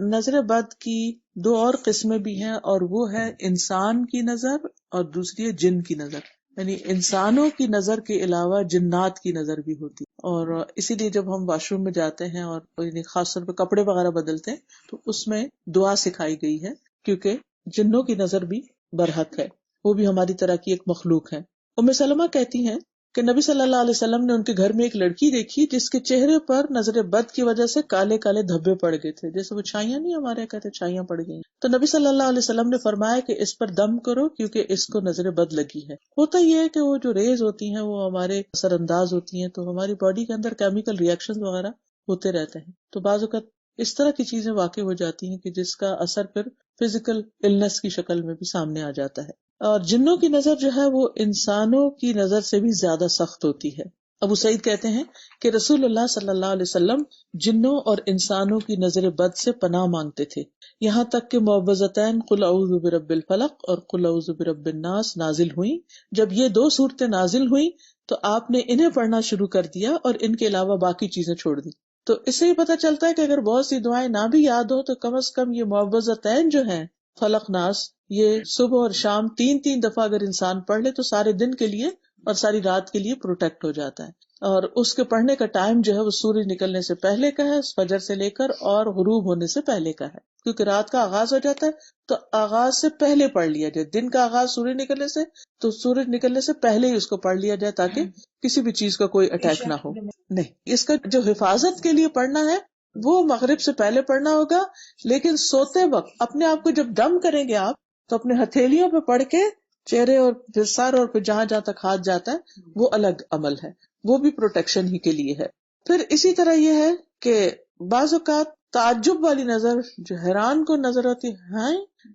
نظر بد کی دو اور قسمیں بھی ہیں، اور وہ ہے انسان کی نظر اور دوسری ہے جن کی نظر، یعنی انسانوں کی نظر کے علاوہ جنات کی نظر بھی ہوتی، اور اسی لیے جب ہم واش روم میں جاتے ہیں اور یعنی خاص طور پہ کپڑے وغیرہ بدلتے ہیں تو اس میں دعا سکھائی گئی ہے کیونکہ جنوں کی نظر بھی برحق ہے، وہ بھی ہماری طرح کی ایک مخلوق ہے۔ ام سلمہ کہتی ہیں کہ نبی صلی اللہ علیہ وسلم نے ان کے گھر میں ایک لڑکی دیکھی جس کے چہرے پر نظر بد کی وجہ سے کالے کالے دھبے پڑ گئے تھے، جیسے وہ چھائیاں نہیں ہمارے کہتے چھائیاں پڑ گئی، تو نبی صلی اللہ علیہ وسلم نے فرمایا کہ اس پر دم کرو کیونکہ اس کو نظر بد لگی ہے۔ ہوتا یہ ہے کہ وہ جو ریز ہوتی ہیں وہ ہمارے اثر انداز ہوتی ہیں تو ہماری باڈی کے اندر کیمیکل ریئیکشن وغیرہ ہوتے رہتے ہیں، تو بعض اوقات اس طرح کی چیزیں واقع ہو جاتی ہیں کہ جس کا اثر پھر فزیکل النس کی شکل میں بھی سامنے آ جاتا ہے۔ اور جنوں کی نظر جو ہے وہ انسانوں کی نظر سے بھی زیادہ سخت ہوتی ہے۔ ابو سعید کہتے ہیں کہ رسول اللہ صلی اللہ علیہ وسلم جنوں اور انسانوں کی نظر بد سے پناہ مانگتے تھے، یہاں تک کہ معوذتین قل اعوذ برب الفلق اور قل اعوذ برب الناس نازل ہوئیں۔ جب یہ دو صورتیں نازل ہوئیں تو آپ نے انہیں پڑھنا شروع کر دیا اور ان کے علاوہ باقی چیزیں چھوڑ دی۔ تو اس سے یہ پتہ چلتا ہے کہ اگر بہت سی دعائیں نہ بھی یاد ہو تو کم از کم یہ معوذتین جو ہیں فلق ناس، یہ صبح اور شام 3 دفعہ اگر انسان پڑھ لے تو سارے دن کے لیے اور ساری رات کے لیے پروٹیکٹ ہو جاتا ہے۔ اور اس کے پڑھنے کا ٹائم جو ہے وہ سورج نکلنے سے پہلے کا ہے، فجر سے لے کر اور غروب ہونے سے پہلے کا ہے، کیونکہ رات کا آغاز ہو جاتا ہے تو آغاز سے پہلے پڑھ لیا جائے، دن کا آغاز سورج نکلنے سے تو سورج نکلنے سے پہلے ہی اس کو پڑھ لیا جائے تاکہ کسی بھی چیز کا کوئی اٹیک نہ ہو۔ نہیں، اس کا جو حفاظت کے لیے پڑھنا ہے وہ مغرب سے پہلے پڑھنا ہوگا، لیکن سوتے وقت اپنے آپ کو جب دم کریں گے آپ تو اپنے ہتھیلیوں پہ پڑھ کے چہرے اور پھر سر اور پھر جہاں جہاں تک ہاتھ جاتا ہے وہ الگ عمل ہے، وہ بھی پروٹیکشن ہی کے لیے ہے۔ پھر اسی طرح یہ ہے کہ بعض اوقات تعجب والی نظر جو حیران کو نظر آتی ہے،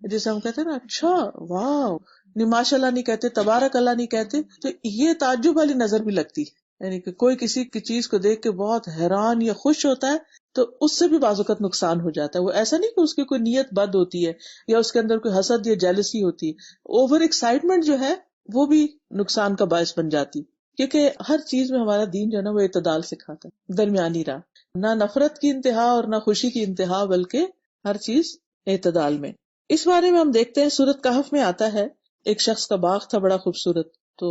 جسے ہم کہتے ہیں نا اچھا واو، ماشاء اللہ نہیں کہتے، تبارک اللہ نہیں کہتے، تو یہ تعجب والی نظر بھی لگتی ہے، یعنی کہ کوئی کسی کی چیز کو دیکھ کے بہت حیران یا خوش ہوتا ہے تو اس سے بھی بعض اوقات نقصان ہو جاتا ہے۔ وہ ایسا نہیں کہ اس کی کوئی نیت بد ہوتی ہے یا اس کے اندر کوئی حسد یا جیلسی ہوتی ہے، اوور ایکسائٹمنٹ جو ہے وہ بھی نقصان کا باعث بن جاتی، کیونکہ ہر چیز میں ہمارا دین جو ہے نا وہ اعتدال سکھاتا ہے، درمیانی راہ، نہ نفرت کی انتہا اور نہ خوشی کی انتہا، بلکہ ہر چیز اعتدال میں۔ اس بارے میں ہم دیکھتے ہیں سورۃ کہف میں آتا ہے ایک شخص کا باغ تھا بڑا خوبصورت، تو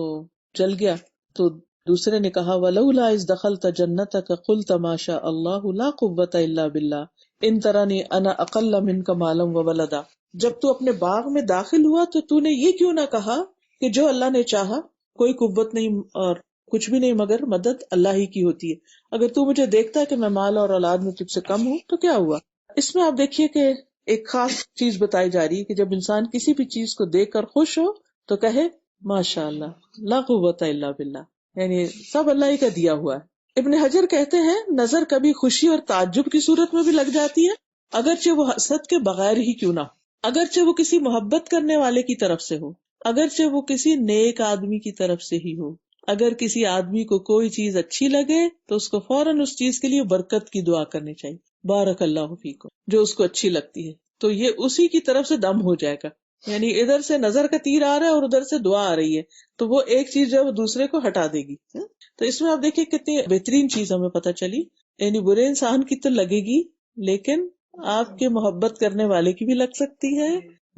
جل گیا، تو دوسرے نے کہا وَلَوْلَا إِذْ دَخَلْتَ جَنَّتَكَ قُلْتَ مَا شَاءَ اللَّهُ لَا قُوَّةَ إِلَّا بِاللَّهِ إِن تَرَنِي أَنَا أَقَلَّ مِنْكَ مَالًا وَوَلَدًا، جب تو اپنے باغ میں داخل ہوا تو تو نے یہ کیوں نہ کہا کہ جو اللہ نے چاہا، کوئی قوت نہیں اور کچھ بھی نہیں مگر مدد اللہ ہی کی ہوتی ہے، اگر تو مجھے دیکھتا ہے کہ میں مال اور اولاد میں تجھ سے کم ہوں تو کیا ہوا۔ اس میں آپ دیکھیے کہ ایک خاص چیز بتائی جا رہی ہے کہ جب انسان کسی بھی چیز کو دیکھ کر خوش ہو تو کہے ماشاء اللہ، لا قوت الا باللہ، یعنی سب اللہ ہی کا دیا ہوا ہے۔ ابن حجر کہتے ہیں نظر کبھی خوشی اور تعجب کی صورت میں بھی لگ جاتی ہے، اگرچہ وہ حسد کے بغیر ہی کیوں نہ ہو، اگرچہ وہ کسی محبت کرنے والے کی طرف سے ہو، اگرچہ وہ کسی نیک آدمی کی طرف سے ہی ہو۔ اگر کسی آدمی کو کوئی چیز اچھی لگے تو اس کو فوراً اس چیز کے لیے برکت کی دعا کرنی چاہیے، بارک اللہ فیکم، جو اس کو اچھی لگتی ہے تو یہ اسی کی طرف سے دم ہو جائے گا، یعنی ادھر سے نظر کا تیر آ رہا ہے اور ادھر سے دعا آ رہی ہے تو وہ ایک چیز جو ہے وہ دوسرے کو ہٹا دے گی۔ تو اس میں آپ دیکھیں کتنی بہترین چیز ہمیں پتہ چلی، یعنی برے انسان کی تو لگے گی لیکن آپ کے محبت کرنے والے کی بھی لگ سکتی ہے،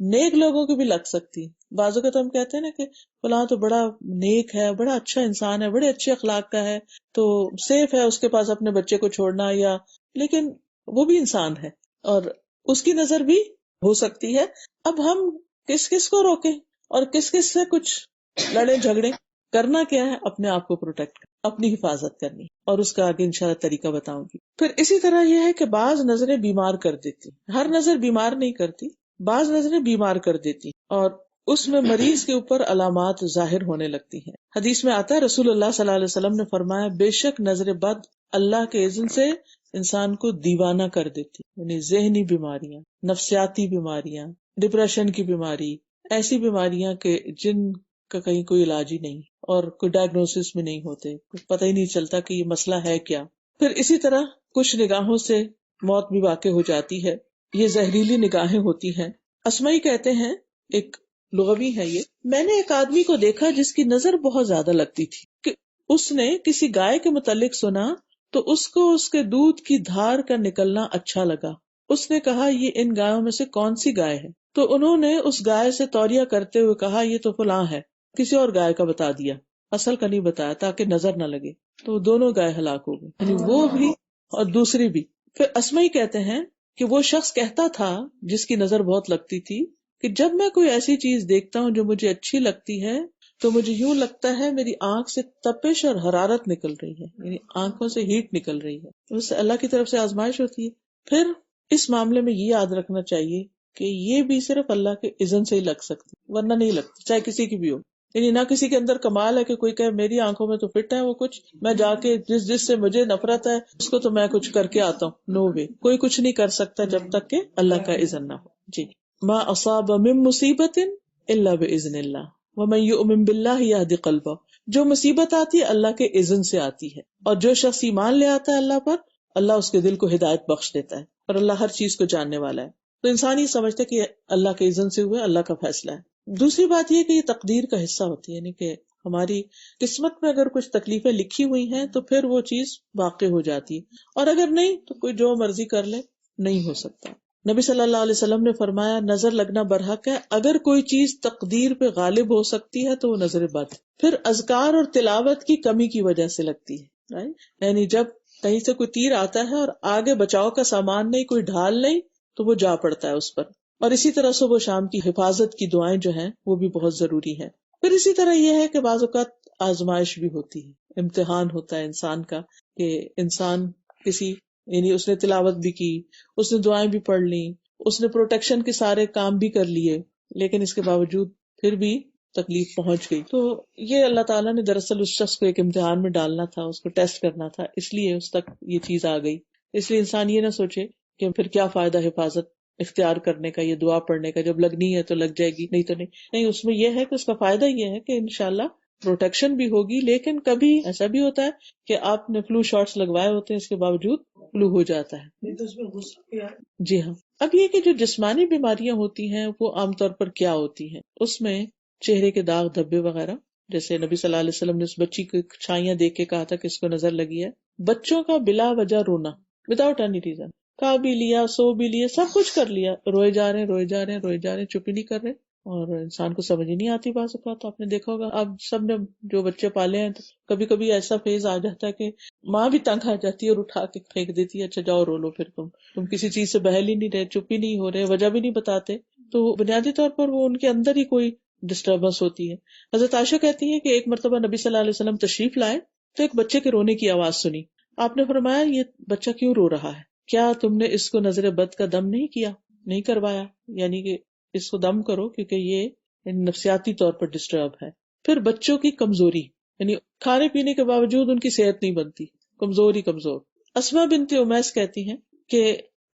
نیک لوگوں کی بھی لگ سکتی ہے۔ بعض اوقات ہم کہتے ہیں نا کہ فلاں تو بڑا نیک ہے، بڑا اچھا انسان ہے، بڑے اچھے اخلاق کا ہے، تو سیف ہے اس کے پاس اپنے بچے کو چھوڑنا، یا لیکن وہ بھی انسان ہے اور اس کی نظر بھی ہو سکتی ہے۔ اب ہم کس کس کو روکیں اور کس کس سے کچھ لڑے جھگڑے؟ کرنا کیا ہے؟ اپنے آپ کو پروٹیکٹ، اپنی حفاظت کرنی، اور اس کا آگے انشاءاللہ طریقہ بتاؤں گی۔ پھر اسی طرح یہ ہے کہ بعض نظریں بیمار کر دیتی، ہر نظر بیمار نہیں کرتی، بعض نظریں بیمار کر دیتی اور اس میں مریض کے اوپر علامات ظاہر ہونے لگتی ہیں۔ حدیث میں آتا ہے رسول اللہ صلی اللہ علیہ وسلم نے فرمایا بے شک نظر بد اللہ کے اذن سے انسان کو دیوانہ کر دیتی، یعنی ذہنی بیماریاں، نفسیاتی بیماریاں، ڈپریشن کی بیماری، ایسی بیماریاں کہ جن کا کہیں کوئی علاج ہی نہیں اور کوئی ڈائگنوسس میں نہیں ہوتے، کچھ پتہ ہی نہیں چلتا کہ یہ مسئلہ ہے کیا۔ پھر اسی طرح کچھ نگاہوں سے موت بھی واقع ہو جاتی ہے، یہ زہریلی نگاہیں ہوتی ہیں۔ اسمعی کہتے ہیں، ایک لغوی ہے یہ، میں نے ایک آدمی کو دیکھا جس کی نظر بہت زیادہ لگتی تھی کہ اس نے کسی گائے کے متعلق سنا تو اس کو اس کے دودھ کی دھار کا نکلنا اچھا لگا۔ اس نے کہا یہ ان گایوں میں سے کون سی گائے ہے؟ تو انہوں نے اس گائے سے توریہ کرتے ہوئے کہا یہ تو فلاں ہے، کسی اور گائے کا بتا دیا، اصل کا نہیں بتایا تاکہ نظر نہ لگے، تو وہ دونوں گائے ہلاک ہو گئی، یعنی وہ بھی اور دوسری بھی۔ پھر اسمعی کہتے ہیں کہ وہ شخص کہتا تھا جس کی نظر بہت لگتی تھی کہ جب میں کوئی ایسی چیز دیکھتا ہوں جو مجھے اچھی لگتی ہے تو مجھے یوں لگتا ہے میری آنکھ سے تپش اور حرارت نکل رہی ہے، یعنی آنکھوں سے ہیٹ نکل رہی ہے، اس سے اللہ کی طرف سے آزمائش ہوتی ہے۔ پھر اس معاملے میں یہ یاد رکھنا چاہیے کہ یہ بھی صرف اللہ کے اذن سے ہی لگ سکتی، ورنہ نہیں لگتی، چاہے کسی کی بھی ہو۔ یعنی نہ کسی کے اندر کمال ہے کہ کوئی کہے میری آنکھوں میں تو فٹ ہے وہ کچھ، میں جا کے جس سے مجھے نفرت ہے اس کو تو میں کچھ کر کے آتا ہوں، نو وے، کوئی کچھ نہیں کر سکتا جب تک کہ اللہ کا اذن نہ ہو۔ جی، ما اصاب من مصیبت الا باذن اللہ ومن یؤمن باللہ یہد قلبہ، جو مصیبت آتی ہے اللہ کے اذن سے آتی ہے، اور جو شخص ایمان لے آتا ہے اللہ پر، اللہ اس کے دل کو ہدایت بخش دیتا ہے، اور اللہ ہر چیز کو جاننے والا ہے۔ تو انسان یہ سمجھتا ہے کہ اللہ کے اذن سے ہوئے، اللہ کا فیصلہ ہے۔ دوسری بات یہ کہ یہ تقدیر کا حصہ ہوتی ہے، یعنی کہ ہماری قسمت میں اگر کچھ تکلیفیں لکھی ہوئی ہیں تو پھر وہ چیز واقع ہو جاتی ہے، اور اگر نہیں تو کوئی جو مرضی کر لے، نہیں ہو سکتا۔ نبی صلی اللہ علیہ وسلم نے فرمایا نظر لگنا برحق ہے، اگر کوئی چیز تقدیر پہ غالب ہو سکتی ہے تو وہ نظر بد، پھر اذکار اور تلاوت کی کمی کی وجہ سے لگتی ہے، یعنی جب کہیں سے کوئی تیر آتا ہے اور آگے بچاؤ کا سامان نہیں، کوئی ڈھال نہیں، تو وہ جا پڑتا ہے اس پر۔ اور اسی طرح صبح و شام کی حفاظت کی دعائیں جو ہیں وہ بھی بہت ضروری ہیں۔ پھر اسی طرح یہ ہے کہ بعض اوقات آزمائش بھی ہوتی ہے، امتحان ہوتا ہے انسان کا، کہ انسان کسی، یعنی اس نے تلاوت بھی کی، اس نے دعائیں بھی پڑھ لی، اس نے پروٹیکشن کے سارے کام بھی کر لیے، لیکن اس کے باوجود پھر بھی تکلیف پہنچ گئی، تو یہ اللہ تعالیٰ نے دراصل اس شخص کو ایک امتحان میں ڈالنا تھا، اس کو ٹیسٹ کرنا تھا، اس لیے اس تک یہ چیز آ گئی۔ اس لیے انسان یہ نہ سوچے کہ پھر کیا فائدہ حفاظت اختیار کرنے کا، یہ دعا پڑھنے کا، جب لگنی ہے تو لگ جائے گی، نہیں تو نہیں، اس میں یہ ہے کہ اس کا فائدہ یہ ہے کہ انشاءاللہ پروٹیکشن بھی ہوگی، لیکن کبھی ایسا بھی ہوتا ہے کہ آپ نے فلو شاٹس لگوائے ہوتے ہیں، اس کے باوجود فلو ہو جاتا ہے۔ جی ہاں۔ اب یہ کہ جو جسمانی بیماریاں ہوتی ہیں وہ عام طور پر کیا ہوتی ہیں، اس میں چہرے کے داغ دھبے وغیرہ، جیسے نبی صلی اللہ علیہ وسلم نے اس بچی کی چھائیاں دیکھ کے کہا تھا کہ اس کو نظر لگی ہے۔ بچوں کا بلا وجہ رونا، وداؤٹ اینی ریزن، کھا بھی لیا، سو بھی لیا، سب کچھ کر لیا، روئے جا رہے ہیں، چپ ہی نہیں کر رہے، اور انسان کو سمجھ ہی نہیں آتی بعض اوقات۔ آپ نے دیکھا ہوگا، آپ سب نے جو بچے پالے ہیں، تو کبھی کبھی ایسا فیز آ جاتا ہے کہ ماں بھی تنگ آ جاتی ہے اور اٹھا کے پھینک دیتی ہے، اچھا جاؤ رو لو، پھر تم کسی چیز سے بہل ہی نہیں رہے، چپ ہی نہیں ہو رہے، وجہ بھی نہیں بتاتے، تو بنیادی طور پر وہ ان کے اندر ہی کوئی ڈسٹربنس ہوتی ہے۔ حضرت عائشہ کہتی ہے کہ ایک مرتبہ نبی صلی اللہ علیہ وسلم تشریف لائے تو ایک بچے کے رونے کی آواز سنی۔ آپ نے فرمایا یہ بچہ کیوں رو رہا ہے؟ کیا تم نے اس کو نظر بد کا دم نہیں کیا، نہیں کروایا؟ یعنی کہ اس کو دم کرو، کیونکہ یہ نفسیاتی طور پر ڈسٹرب ہے۔ پھر بچوں کی کمزوری، یعنی کھانے پینے کے باوجود ان کی صحت نہیں بنتی، کمزور. اسما بنت امیس کہتی ہیں کہ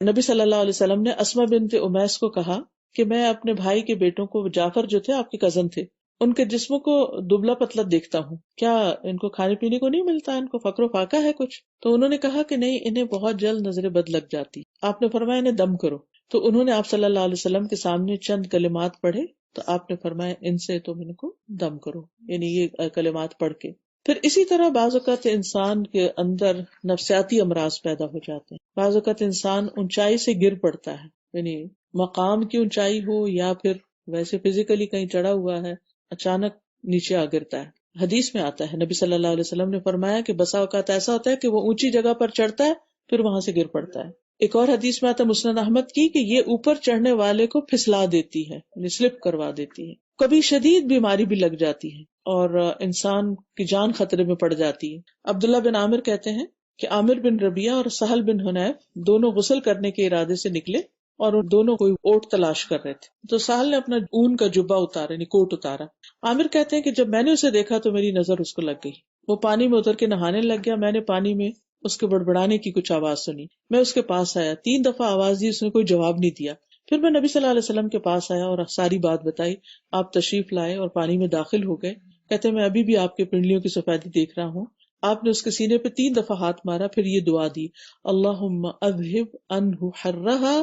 نبی صلی اللہ علیہ وسلم نے اسما بنت امیس کو کہا کہ میں اپنے بھائی کے بیٹوں کو، جعفر جو تھے آپ کے کزن تھے، ان کے جسموں کو دبلا پتلا دیکھتا ہوں، کیا ان کو کھانے پینے کو نہیں ملتا، ان کو فقر و فاقہ ہے کچھ؟ تو انہوں نے کہا کہ نہیں، انہیں بہت جلد نظر بد لگ جاتی. آپ نے فرمایا انہیں دم کرو. تو انہوں نے آپ صلی اللہ علیہ وسلم کے سامنے چند کلمات پڑھے تو آپ نے فرمایا ان سے تم ان کو دم کرو، یعنی یہ کلمات پڑھ کے. پھر اسی طرح بعض اوقات انسان کے اندر نفسیاتی امراض پیدا ہو جاتے ہیں. بعض اوقات انسان اونچائی سے گر پڑتا ہے، یعنی مقام کی اونچائی ہو یا پھر ویسے فزیکلی کہیں چڑھا ہوا ہے، اچانک نیچے آ گرتا ہے. حدیث میں آتا ہے نبی صلی اللہ علیہ وسلم نے فرمایا کہ بسا اوقات ایسا ہوتا ہے کہ وہ اونچی جگہ پر چڑھتا ہے پھر وہاں سے گر پڑتا ہے. ایک اور حدیث میں آتا ہے مسند احمد کی کہ یہ اوپر چڑھنے والے کو پھسلا دیتی ہے، یعنی سلپ کروا دیتی ہے. کبھی شدید بیماری بھی لگ جاتی ہے اور انسان کی جان خطرے میں پڑ جاتی ہے. عبداللہ بن عامر کہتے ہیں کہ عامر بن ربیعہ اور سہل بن حنیف دونوں غسل کرنے کے ارادے سے نکلے اور دونوں کوئی اوٹ تلاش کر رہے تھے. تو سہل نے اپنا اون کا جبہ اتارا، یعنی کوٹ اتارا. عامر کہتے ہیں کہ جب میں نے اسے دیکھا تو میری نظر اس کو لگ گئی. وہ پانی میں اتر کے نہانے لگ گیا. میں نے پانی میں اس کے بڑبڑانے کی کچھ آواز سنی. میں اس کے پاس آیا، 3 دفعہ آواز دی، اس نے کوئی جواب نہیں دیا. پھر میں نبی صلی اللہ علیہ وسلم کے پاس آیا اور ساری بات بتائی. آپ تشریف لائے اور پانی میں داخل ہو گئے. کہتے ہیں میں ابھی بھی آپ کے پنڈلیوں کی سفیدی دیکھ رہا ہوں. آپ نے اس کے سینے پہ 3 دفعہ ہاتھ مارا، پھر یہ دعا دی، اللہم اذہب عنہ حرہا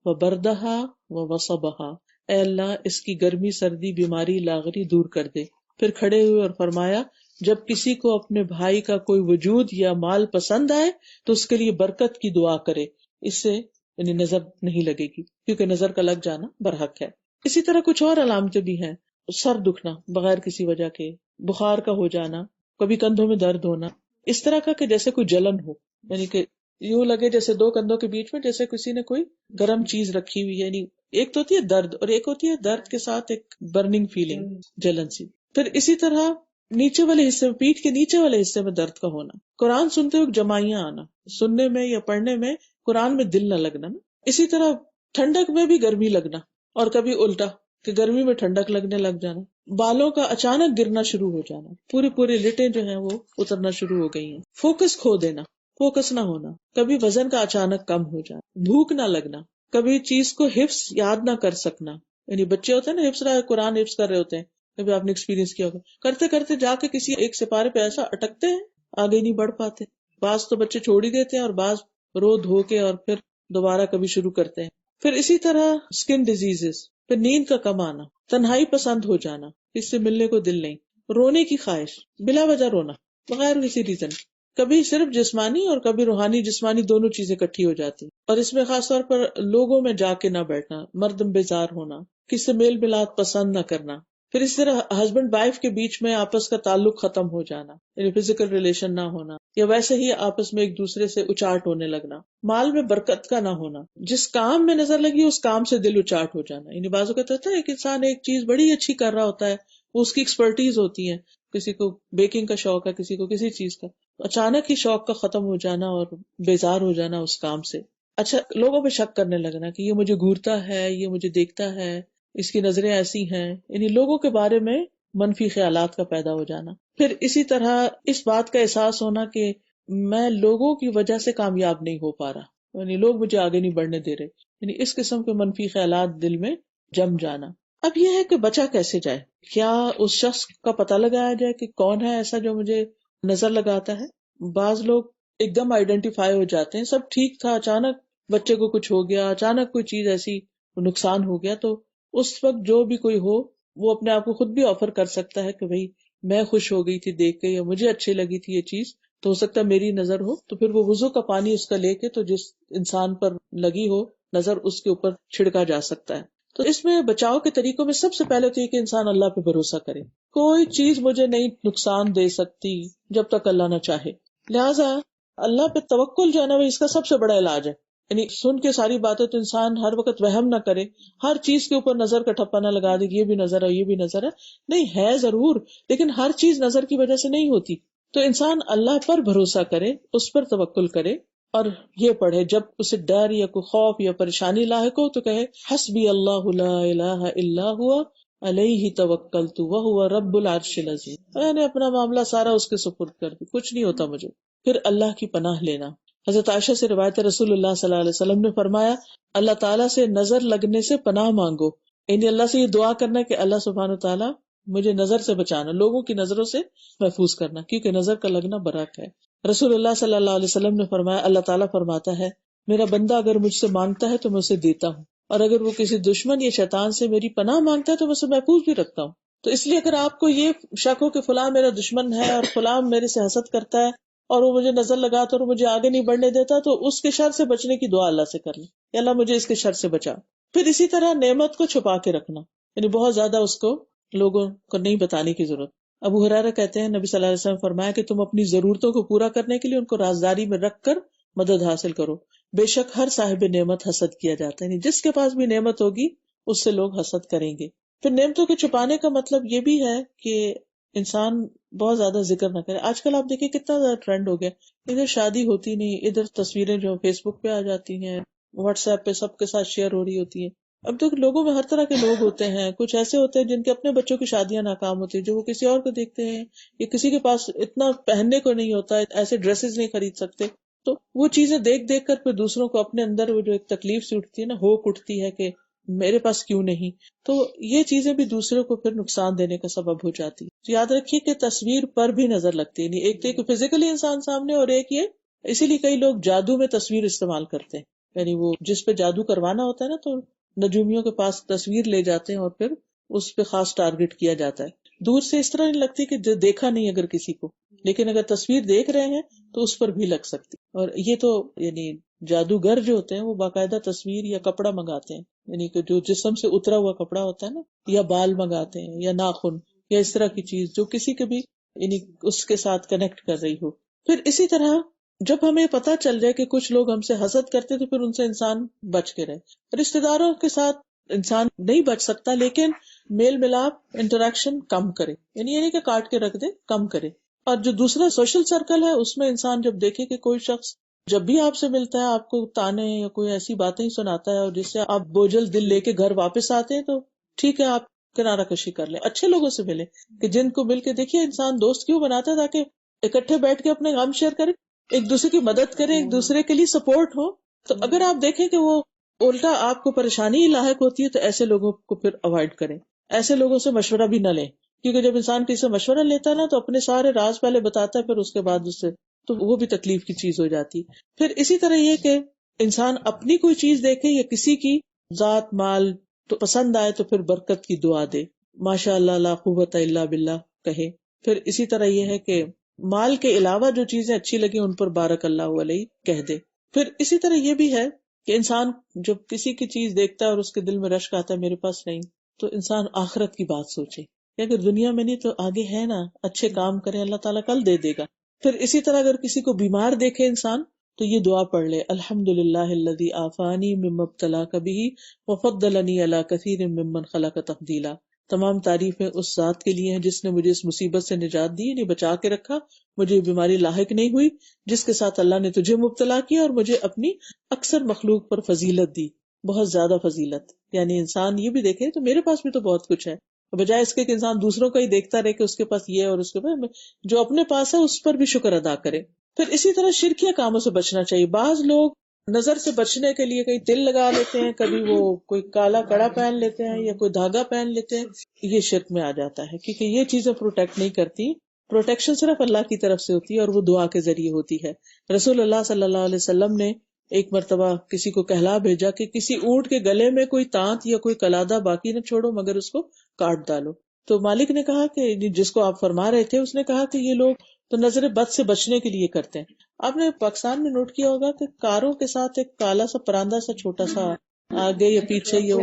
و بردہا و وصبہا، اے اللہ اس کی گرمی، سردی، بیماری، لاغری دور کر دے. پھر کھڑے ہوئے اور فرمایا جب کسی کو اپنے بھائی کا کوئی وجود یا مال پسند آئے تو اس کے لیے برکت کی دعا کرے، اس سے یعنی نظر نہیں لگے گی، کیونکہ نظر کا لگ جانا برحق ہے. اسی طرح کچھ اور علامتیں بھی ہیں، سر دکھنا بغیر کسی وجہ کے، بخار کا ہو جانا، کبھی کندھوں میں درد ہونا، اس طرح کا کہ جیسے کوئی جلن ہو، یعنی کہ یوں لگے جیسے 2 کندھوں کے بیچ میں جیسے کسی نے کوئی گرم چیز رکھی ہوئی ہے. یعنی ایک تو ہوتی ہے درد اور ایک ہوتی ہے درد کے ساتھ ایک برننگ فیلنگ، جلن سی. پھر اسی طرح نیچے والے حصے میں، پیٹھ کے نیچے والے حصے میں درد کا ہونا. قرآن سنتے ہوئے جمائیاں آنا، سننے میں یا پڑھنے میں قرآن میں دل نہ لگنا. اسی طرح ٹھنڈک میں بھی گرمی لگنا، اور کبھی الٹا کہ گرمی میں ٹھنڈک لگنے لگ جانا. بالوں کا اچانک گرنا شروع ہو جانا، پوری لٹیں جو ہیں وہ اترنا شروع ہو گئی ہیں. فوکس کھو دینا، فوکس نہ ہونا، کبھی وزن کا اچانک کم ہو جانا، بھوک نہ لگنا، کبھی چیز کو حفظ یاد نہ کر سکنا. یعنی بچے ہوتے ہیں نا حفظ رہا قرآن حفظ کر رہے ہوتے ہیں، کبھی آپ نے ایکسپیرینس کیا ہوگا، کرتے کرتے جا کے کسی ایک سپارے پہ ایسا اٹکتے ہیں آگے نہیں بڑھ پاتے. بعض تو بچے چھوڑ ہی دیتے ہیں اور بعض رو دھو کے اور پھر دوبارہ کبھی شروع کرتے ہیں. پھر اسی طرح اسکن ڈیزیزز، پھر نیند کا کم آنا، تنہائی پسند ہو جانا، اس سے ملنے کو دل نہیں، رونے کی خواہش، بلا وجہ رونا بغیر کسی ریزن، کبھی صرف جسمانی اور کبھی روحانی جسمانی دونوں چیزیں اکٹھی ہو جاتی. اور اس میں خاص طور پر لوگوں میں جا کے نہ بیٹھنا، مردم بیزار ہونا، کسی سے میل ملاپ پسند نہ کرنا. پھر اس طرح ہسبینڈ وائف کے بیچ میں آپس کا تعلق ختم ہو جانا، یعنی فزیکل ریلیشن نہ ہونا، یا ویسے ہی آپس میں ایک دوسرے سے اچاٹ ہونے لگنا. مال میں برکت کا نہ ہونا، جس کام میں نظر لگی اس کام سے دل اچاٹ ہو جانا. یعنی بازو کا ہوتا ہے ایک انسان ایک چیز بڑی اچھی کر رہا ہوتا ہے، وہ اس کی ایکسپرٹیز ہوتی ہے، کسی کو بیکنگ کا شوق ہے، کسی کو کسی چیز کا، اچانک ہی شوق کا ختم ہو جانا اور بیزار ہو جانا اس کام سے. اچھا لوگوں پہ شک کرنے لگنا کہ یہ مجھے گھورتا ہے، یہ مجھے دیکھتا ہے، اس کی نظریں ایسی ہیں، یعنی لوگوں کے بارے میں منفی خیالات کا پیدا ہو جانا. پھر اسی طرح اس بات کا احساس ہونا کہ میں لوگوں کی وجہ سے کامیاب نہیں ہو پا رہا، یعنی لوگ مجھے آگے نہیں بڑھنے دے رہے، یعنی اس قسم کے منفی خیالات دل میں جم جانا. اب یہ ہے کہ بچا کیسے جائے؟ کیا اس شخص کا پتہ لگایا جائے کہ کون ہے ایسا جو مجھے نظر لگاتا ہے؟ بعض لوگ ایک دم آئیڈینٹیفائی ہو جاتے ہیں، سب ٹھیک تھا، اچانک بچے کو کچھ ہو گیا، اچانک کوئی چیز ایسی نقصان ہو گیا، تو اس وقت جو بھی کوئی ہو وہ اپنے آپ کو خود بھی آفر کر سکتا ہے کہ بھئی میں خوش ہو گئی تھی دیکھ کے، یا مجھے اچھی لگی تھی یہ چیز، تو ہو سکتا ہے میری نظر ہو. تو پھر وہ وضو کا پانی اس کا لے کے تو جس انسان پر لگی ہو نظر اس کے اوپر چھڑکا جا سکتا ہے. تو اس میں بچاؤ کے طریقوں میں سب سے پہلے تو یہ کہ انسان اللہ پہ بھروسہ کرے. کوئی چیز مجھے نہیں نقصان دے سکتی جب تک اللہ نہ چاہے، لہٰذا اللہ پہ توکل جو ہے نا وہ اس کا سب سے بڑا علاج ہے. یعنی سن کے ساری باتیں تو انسان ہر وقت وہم نہ کرے، ہر چیز کے اوپر نظر کا ٹھپا نہ لگا دے کہ یہ بھی نظر ہے یہ بھی نظر ہے، نہیں ہے ضرور، لیکن ہر چیز نظر کی وجہ سے نہیں ہوتی. تو انسان اللہ پر بھروسہ کرے، اس پر توکل کرے، اور یہ پڑھے جب اسے ڈر یا کوئی خوف یا پریشانی لاحق ہو تو کہے حسبی اللہ لا الہ الا ہوا علیہ توکلت وہو رب العرش العظیم، میں نے اپنا معاملہ سارا اس کے سپرد کر دی، کچھ نہیں ہوتا مجھے۔ پھر اللہ کی پناہ لینا، حضرت عائشہ سے روایت ہے، رسول اللہ صلی اللہ علیہ وسلم نے فرمایا اللہ تعالیٰ سے نظر لگنے سے پناہ مانگو، یعنی اللہ سے یہ دعا کرنا کہ اللہ سبحانہ تعالیٰ مجھے نظر سے بچانا، لوگوں کی نظروں سے محفوظ کرنا، کیونکہ نظر کا لگنا برحق ہے۔ رسول اللہ صلی اللہ علیہ وسلم نے فرمایا اللہ تعالیٰ فرماتا ہے میرا بندہ اگر مجھ سے مانگتا ہے تو میں اسے دیتا ہوں، اور اگر وہ کسی دشمن یا شیطان سے میری پناہ مانگتا ہے تو میں اسے محفوظ بھی رکھتا ہوں۔ تو اس لیے اگر آپ کو یہ شک ہو کہ فلاں میرا دشمن ہے اور فلاں میرے سے حسد کرتا ہے اور وہ مجھے نظر لگاتا اور مجھے آگے نہیں بڑھنے دیتا، تو اس کے شر سے بچنے کی دعا اللہ سے کر لیں کہ اللہ مجھے اس کے شر سے بچا۔ پھر اسی طرح نعمت کو چھپا کے رکھنا، یعنی بہت زیادہ اس کو لوگوں کو نہیں بتانے کی ضرورت۔ ابو ہریرہ کہتے ہیں نبی صلی اللہ علیہ وسلم فرمایا کہ تم اپنی ضرورتوں کو پورا کرنے کے لیے ان کو رازداری میں رکھ کر مدد حاصل کرو، بے شک ہر صاحب نعمت حسد کیا جاتا ہے، یعنی جس کے پاس بھی نعمت ہوگی اس سے لوگ حسد کریں گے۔ پھر نعمتوں کے چھپانے کا مطلب یہ بھی ہے کہ انسان بہت زیادہ ذکر نہ کرے۔ آج کل آپ دیکھیں کتنا زیادہ ٹرینڈ ہو گیا، ادھر شادی ہوتی نہیں، ادھر تصویریں جو فیس بک پہ آ جاتی ہیں، واٹس ایپ پہ سب کے ساتھ شیئر ہو رہی ہوتی ہیں۔ اب تو لوگوں میں ہر طرح کے لوگ ہوتے ہیں، کچھ ایسے ہوتے ہیں جن کے اپنے بچوں کی شادیاں ناکام ہوتی ہیں، جو وہ کسی اور کو دیکھتے ہیں، یا کسی کے پاس اتنا پہننے کو نہیں ہوتا، ایسے ڈریسز نہیں خرید سکتے، تو وہ چیزیں دیکھ دیکھ کر پھر دوسروں کو اپنے اندر وہ جو ایک تکلیف سی اٹھتی ہے نا، ہوک اٹھتی ہے کہ میرے پاس کیوں نہیں، تو یہ چیزیں بھی دوسروں کو پھر نقصان دینے کا سبب ہو جاتی ہے۔ تو یاد رکھیے کہ تصویر پر بھی نظر لگتی ہے، یعنی ایک تو ایک فزیکلی انسان سامنے، اور ایک یہ اسی لیے کئی لوگ جادو میں تصویر استعمال کرتے ہیں، یعنی وہ جس پہ جادو کروانا ہوتا ہے نا تو نجومیوں کے پاس تصویر لے جاتے ہیں اور پھر اس پہ خاص ٹارگٹ کیا جاتا ہے۔ دور سے اس طرح نہیں لگتی کہ جو دیکھا نہیں اگر کسی کو، لیکن اگر تصویر دیکھ رہے ہیں تو اس پر بھی لگ سکتی۔ اور یہ تو یعنی جادوگر جو ہوتے ہیں وہ باقاعدہ تصویر یا کپڑا منگاتے ہیں، یعنی کہ جو جسم سے اترا ہوا کپڑا ہوتا ہے نا، یا بال منگاتے ہیں یا ناخن یا اس طرح کی چیز جو کسی کے بھی یعنی اس کے ساتھ کنیکٹ کر رہی ہو۔ پھر اسی طرح جب ہمیں پتہ چل جائے کہ کچھ لوگ ہم سے حسد کرتے تو پھر ان سے انسان بچ کے رہے۔ رشتہ داروں کے ساتھ انسان نہیں بچ سکتا، لیکن میل ملاپ انٹریکشن کم کرے، یعنی یہ نہیں کہ کاٹ کے رکھ دے، کم کرے۔ اور جو دوسرا سوشل سرکل ہے اس میں انسان جب دیکھے کہ کوئی شخص جب بھی آپ سے ملتا ہے آپ کو تانے یا کوئی ایسی باتیں سناتا ہے اور جس سے آپ بوجھل دل لے کے گھر واپس آتے ہیں، تو ٹھیک ہے آپ کنارہ کشی کر لیں، اچھے لوگوں سے ملیں، کہ جن کو مل کے دیکھیے انسان دوست کیوں بناتا ہے، تاکہ اکٹھے بیٹھ کے اپنے غم شیئر کریں، ایک دوسرے کی مدد کریں، ایک دوسرے کے لیے سپورٹ ہو۔ تو اگر آپ دیکھیں کہ وہ الٹا آپ کو پریشانی ہی لاحق ہوتی ہے تو ایسے لوگوں کو پھر اوائڈ کریں، ایسے لوگوں سے مشورہ بھی نہ لیں، کیونکہ جب انسان کسی سے مشورہ لیتا ہے نا تو اپنے سارے راز پہلے بتاتا ہے، پھر اس کے بعد اس سے تو وہ بھی تکلیف کی چیز ہو جاتی۔ پھر اسی طرح یہ کہ انسان اپنی کوئی چیز دیکھے یا کسی کی ذات مال تو پسند آئے تو پھر برکت کی دعا دے، ماشاء اللہ لا قوت الا باللہ کہے۔ پھر اسی طرح یہ ہے کہ مال کے علاوہ جو چیزیں اچھی لگیں ان پر بارک اللہ علیہ کہہ دے۔ پھر اسی طرح یہ بھی ہے کہ انسان جب کسی کی چیز دیکھتا ہے اور اس کے دل میں رشک آتا ہے میرے پاس نہیں، تو انسان آخرت کی بات سوچے کہ اگر دنیا میں نہیں تو آگے ہے نا، اچھے کام کرے، اللہ تعالیٰ کل دے دے گا۔ پھر اسی طرح اگر کسی کو بیمار دیکھے انسان تو یہ دعا پڑھ لے، الحمدللہ الذی عافانی مما ابتلاک بہ وفضلنی علی کثیر ممن خلق تفضیلا۔ تمام تعریفیں اس ذات کے لیے ہیں جس نے مجھے اس مصیبت سے نجات دی، یعنی بچا کے رکھا، مجھے بیماری لاحق نہیں ہوئی، جس کے ساتھ اللہ نے تجھے مبتلا کیا اور مجھے اپنی اکثر مخلوق پر فضیلت دی، بہت زیادہ فضیلت۔ یعنی انسان یہ بھی دیکھے تو میرے پاس بھی تو بہت کچھ ہے، بجائے اس کے کہ انسان دوسروں کا ہی دیکھتا رہے کہ اس کے پاس یہ اور اس کے پاس جو اپنے پاس ہے اس پر بھی شکر ادا کرے۔ پھر اسی طرح شرکیہ کاموں سے بچنا چاہیے۔ بعض لوگ نظر سے بچنے کے لیے کئی تل لگا لیتے ہیں، کبھی وہ کوئی کالا کڑا پہن لیتے ہیں یا کوئی دھاگا پہن لیتے ہیں، یہ شرک میں آ جاتا ہے، کیونکہ یہ چیزیں پروٹیکٹ نہیں کرتی۔ پروٹیکشن صرف اللہ کی طرف سے ہوتی ہے اور وہ دعا کے ذریعے ہوتی ہے۔ رسول اللہ صلی اللہ علیہ وسلم نے ایک مرتبہ کسی کو کہلا بھیجا کہ کسی اونٹ کے گلے میں کوئی تانت یا کوئی قلادہ باقی نہ چھوڑو مگر اس کو کاٹ ڈالو۔ تو مالک نے کہا کہ جس کو آپ فرما رہے تھے اس نے کہا کہ یہ لوگ تو نظر بد سے بچنے کے لیے کرتے ہیں۔ آپ نے پاکستان میں نوٹ کیا ہوگا کہ کاروں کے ساتھ ایک کالا سا پراندہ سا چھوٹا سا آگے یا پیچھے یہ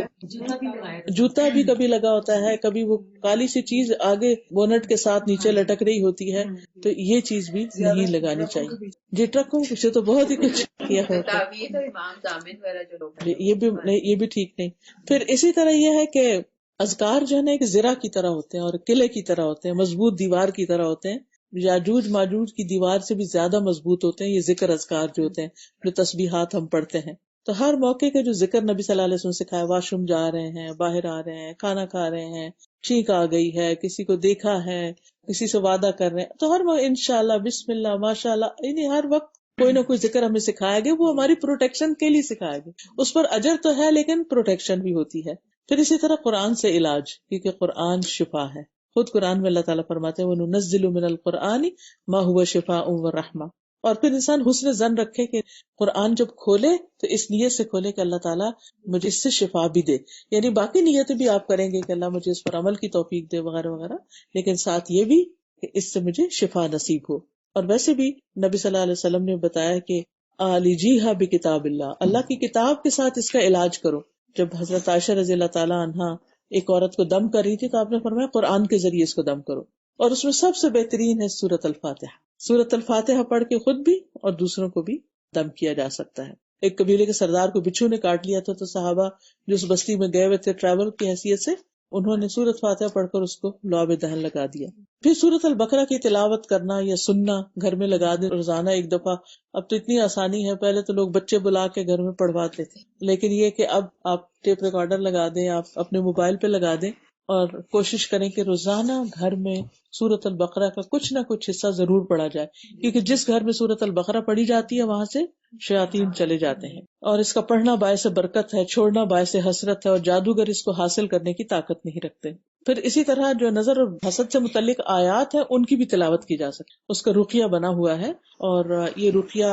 جوتا بھی کبھی لگا ہوتا ہے، کبھی وہ کالی سی چیز آگے بونٹ کے ساتھ نیچے لٹک رہی ہوتی ہے، تو یہ چیز بھی نہیں لگانی چاہیے۔ جی ٹرکوں سے تو بہت ہی کچھ کیا ہوتا ہے، یہ بھی ٹھیک نہیں۔ پھر اسی طرح یہ ہے کہ اذکار جو ہے نا ایک زرہ کی طرح ہوتے ہیں اور قلعے کی طرح ہوتے ہیں، مضبوط دیوار کی طرح ہوتے ہیں، یاجوج ماجوج کی دیوار سے بھی زیادہ مضبوط ہوتے ہیں یہ ذکر اذکار جو ہوتے ہیں، جو تسبیحات ہم پڑھتے ہیں۔ تو ہر موقع کے جو ذکر نبی صلی اللہ علیہ وسلم نے سکھایا، واش روم جا رہے ہیں، باہر آ رہے ہیں، کھانا کھا رہے ہیں، چھینک آ گئی ہے، کسی کو دیکھا ہے، کسی سے وعدہ کر رہے ہیں، تو ہر وقت انشاءاللہ، بسم اللہ، ماشاء اللہ، یعنی ہر وقت کوئی نہ کوئی ذکر ہمیں سکھایا گیا، وہ ہماری پروٹیکشن کے لیے سکھایا گیا. اس پر اجر تو ہے لیکن پروٹیکشن بھی ہوتی ہے. پھر اسی طرح قرآن سے علاج، کیونکہ قرآن شفا ہے. خود قرآن میں اللہ تعالیٰ فرماتے ہیں وَنُنَزِّلُ مِنَ الْقُرْآنِ مَا هُوَ شِفَاءٌ وَرَحْمَةٌ. اور پھر انسان حسن زن رکھے کہ قرآن جب کھولے تو اس نیت سے کھولے کہ اللہ تعالیٰ مجھے اس سے شفا بھی دے. یعنی باقی نیتیں بھی آپ کریں گے کہ اللہ مجھے اس پر عمل کی توفیق دے وغیرہ وغیرہ، لیکن ساتھ یہ بھی کہ اس سے مجھے شفا نصیب ہو. اور ویسے بھی نبی صلی اللہ علیہ وسلم نے بتایا کہ علیجیھا بکتاب اللہ کی کتاب کے ساتھ اس کا علاج کرو. جب حضرت عائشہ رضی اللہ تعالیٰ عنہا ایک عورت کو دم کر رہی تھی تو آپ نے فرمایا قرآن کے ذریعے اس کو دم کرو، اور اس میں سب سے بہترین ہے سورۃ الفاتحہ. سورۃ الفاتحہ پڑھ کے خود بھی اور دوسروں کو بھی دم کیا جا سکتا ہے. ایک قبیلے کے سردار کو بچھو نے کاٹ لیا تھا، تو صحابہ جو اس بستی میں گئے ہوئے تھے ٹریول کی حیثیت سے، انہوں نے سورۃ فاتحہ پڑھ کر اس کو لعاب دہن لگا دیا. پھر سورۃ البقرہ کی تلاوت کرنا یا سننا، گھر میں لگا دیں روزانہ ایک دفعہ. اب تو اتنی آسانی ہے، پہلے تو لوگ بچے بلا کے گھر میں پڑھواتے تھے، لیکن یہ کہ اب آپ ٹیپ ریکارڈر لگا دیں، آپ اپنے موبائل پہ لگا دیں، اور کوشش کریں کہ روزانہ گھر میں سورۃ البقرہ کا کچھ نہ کچھ حصہ ضرور پڑھا جائے، کیونکہ جس گھر میں سورۃ البقرہ پڑھی جاتی ہے وہاں سے شیاطین چلے جاتے ہیں. اور اس کا پڑھنا باعث برکت ہے، چھوڑنا باعث حسرت ہے، اور جادوگر اس کو حاصل کرنے کی طاقت نہیں رکھتے. پھر اسی طرح جو نظر اور حسد سے متعلق آیات ہیں ان کی بھی تلاوت کی جا سکتی. اس کا رقیہ بنا ہوا ہے، اور یہ رقیہ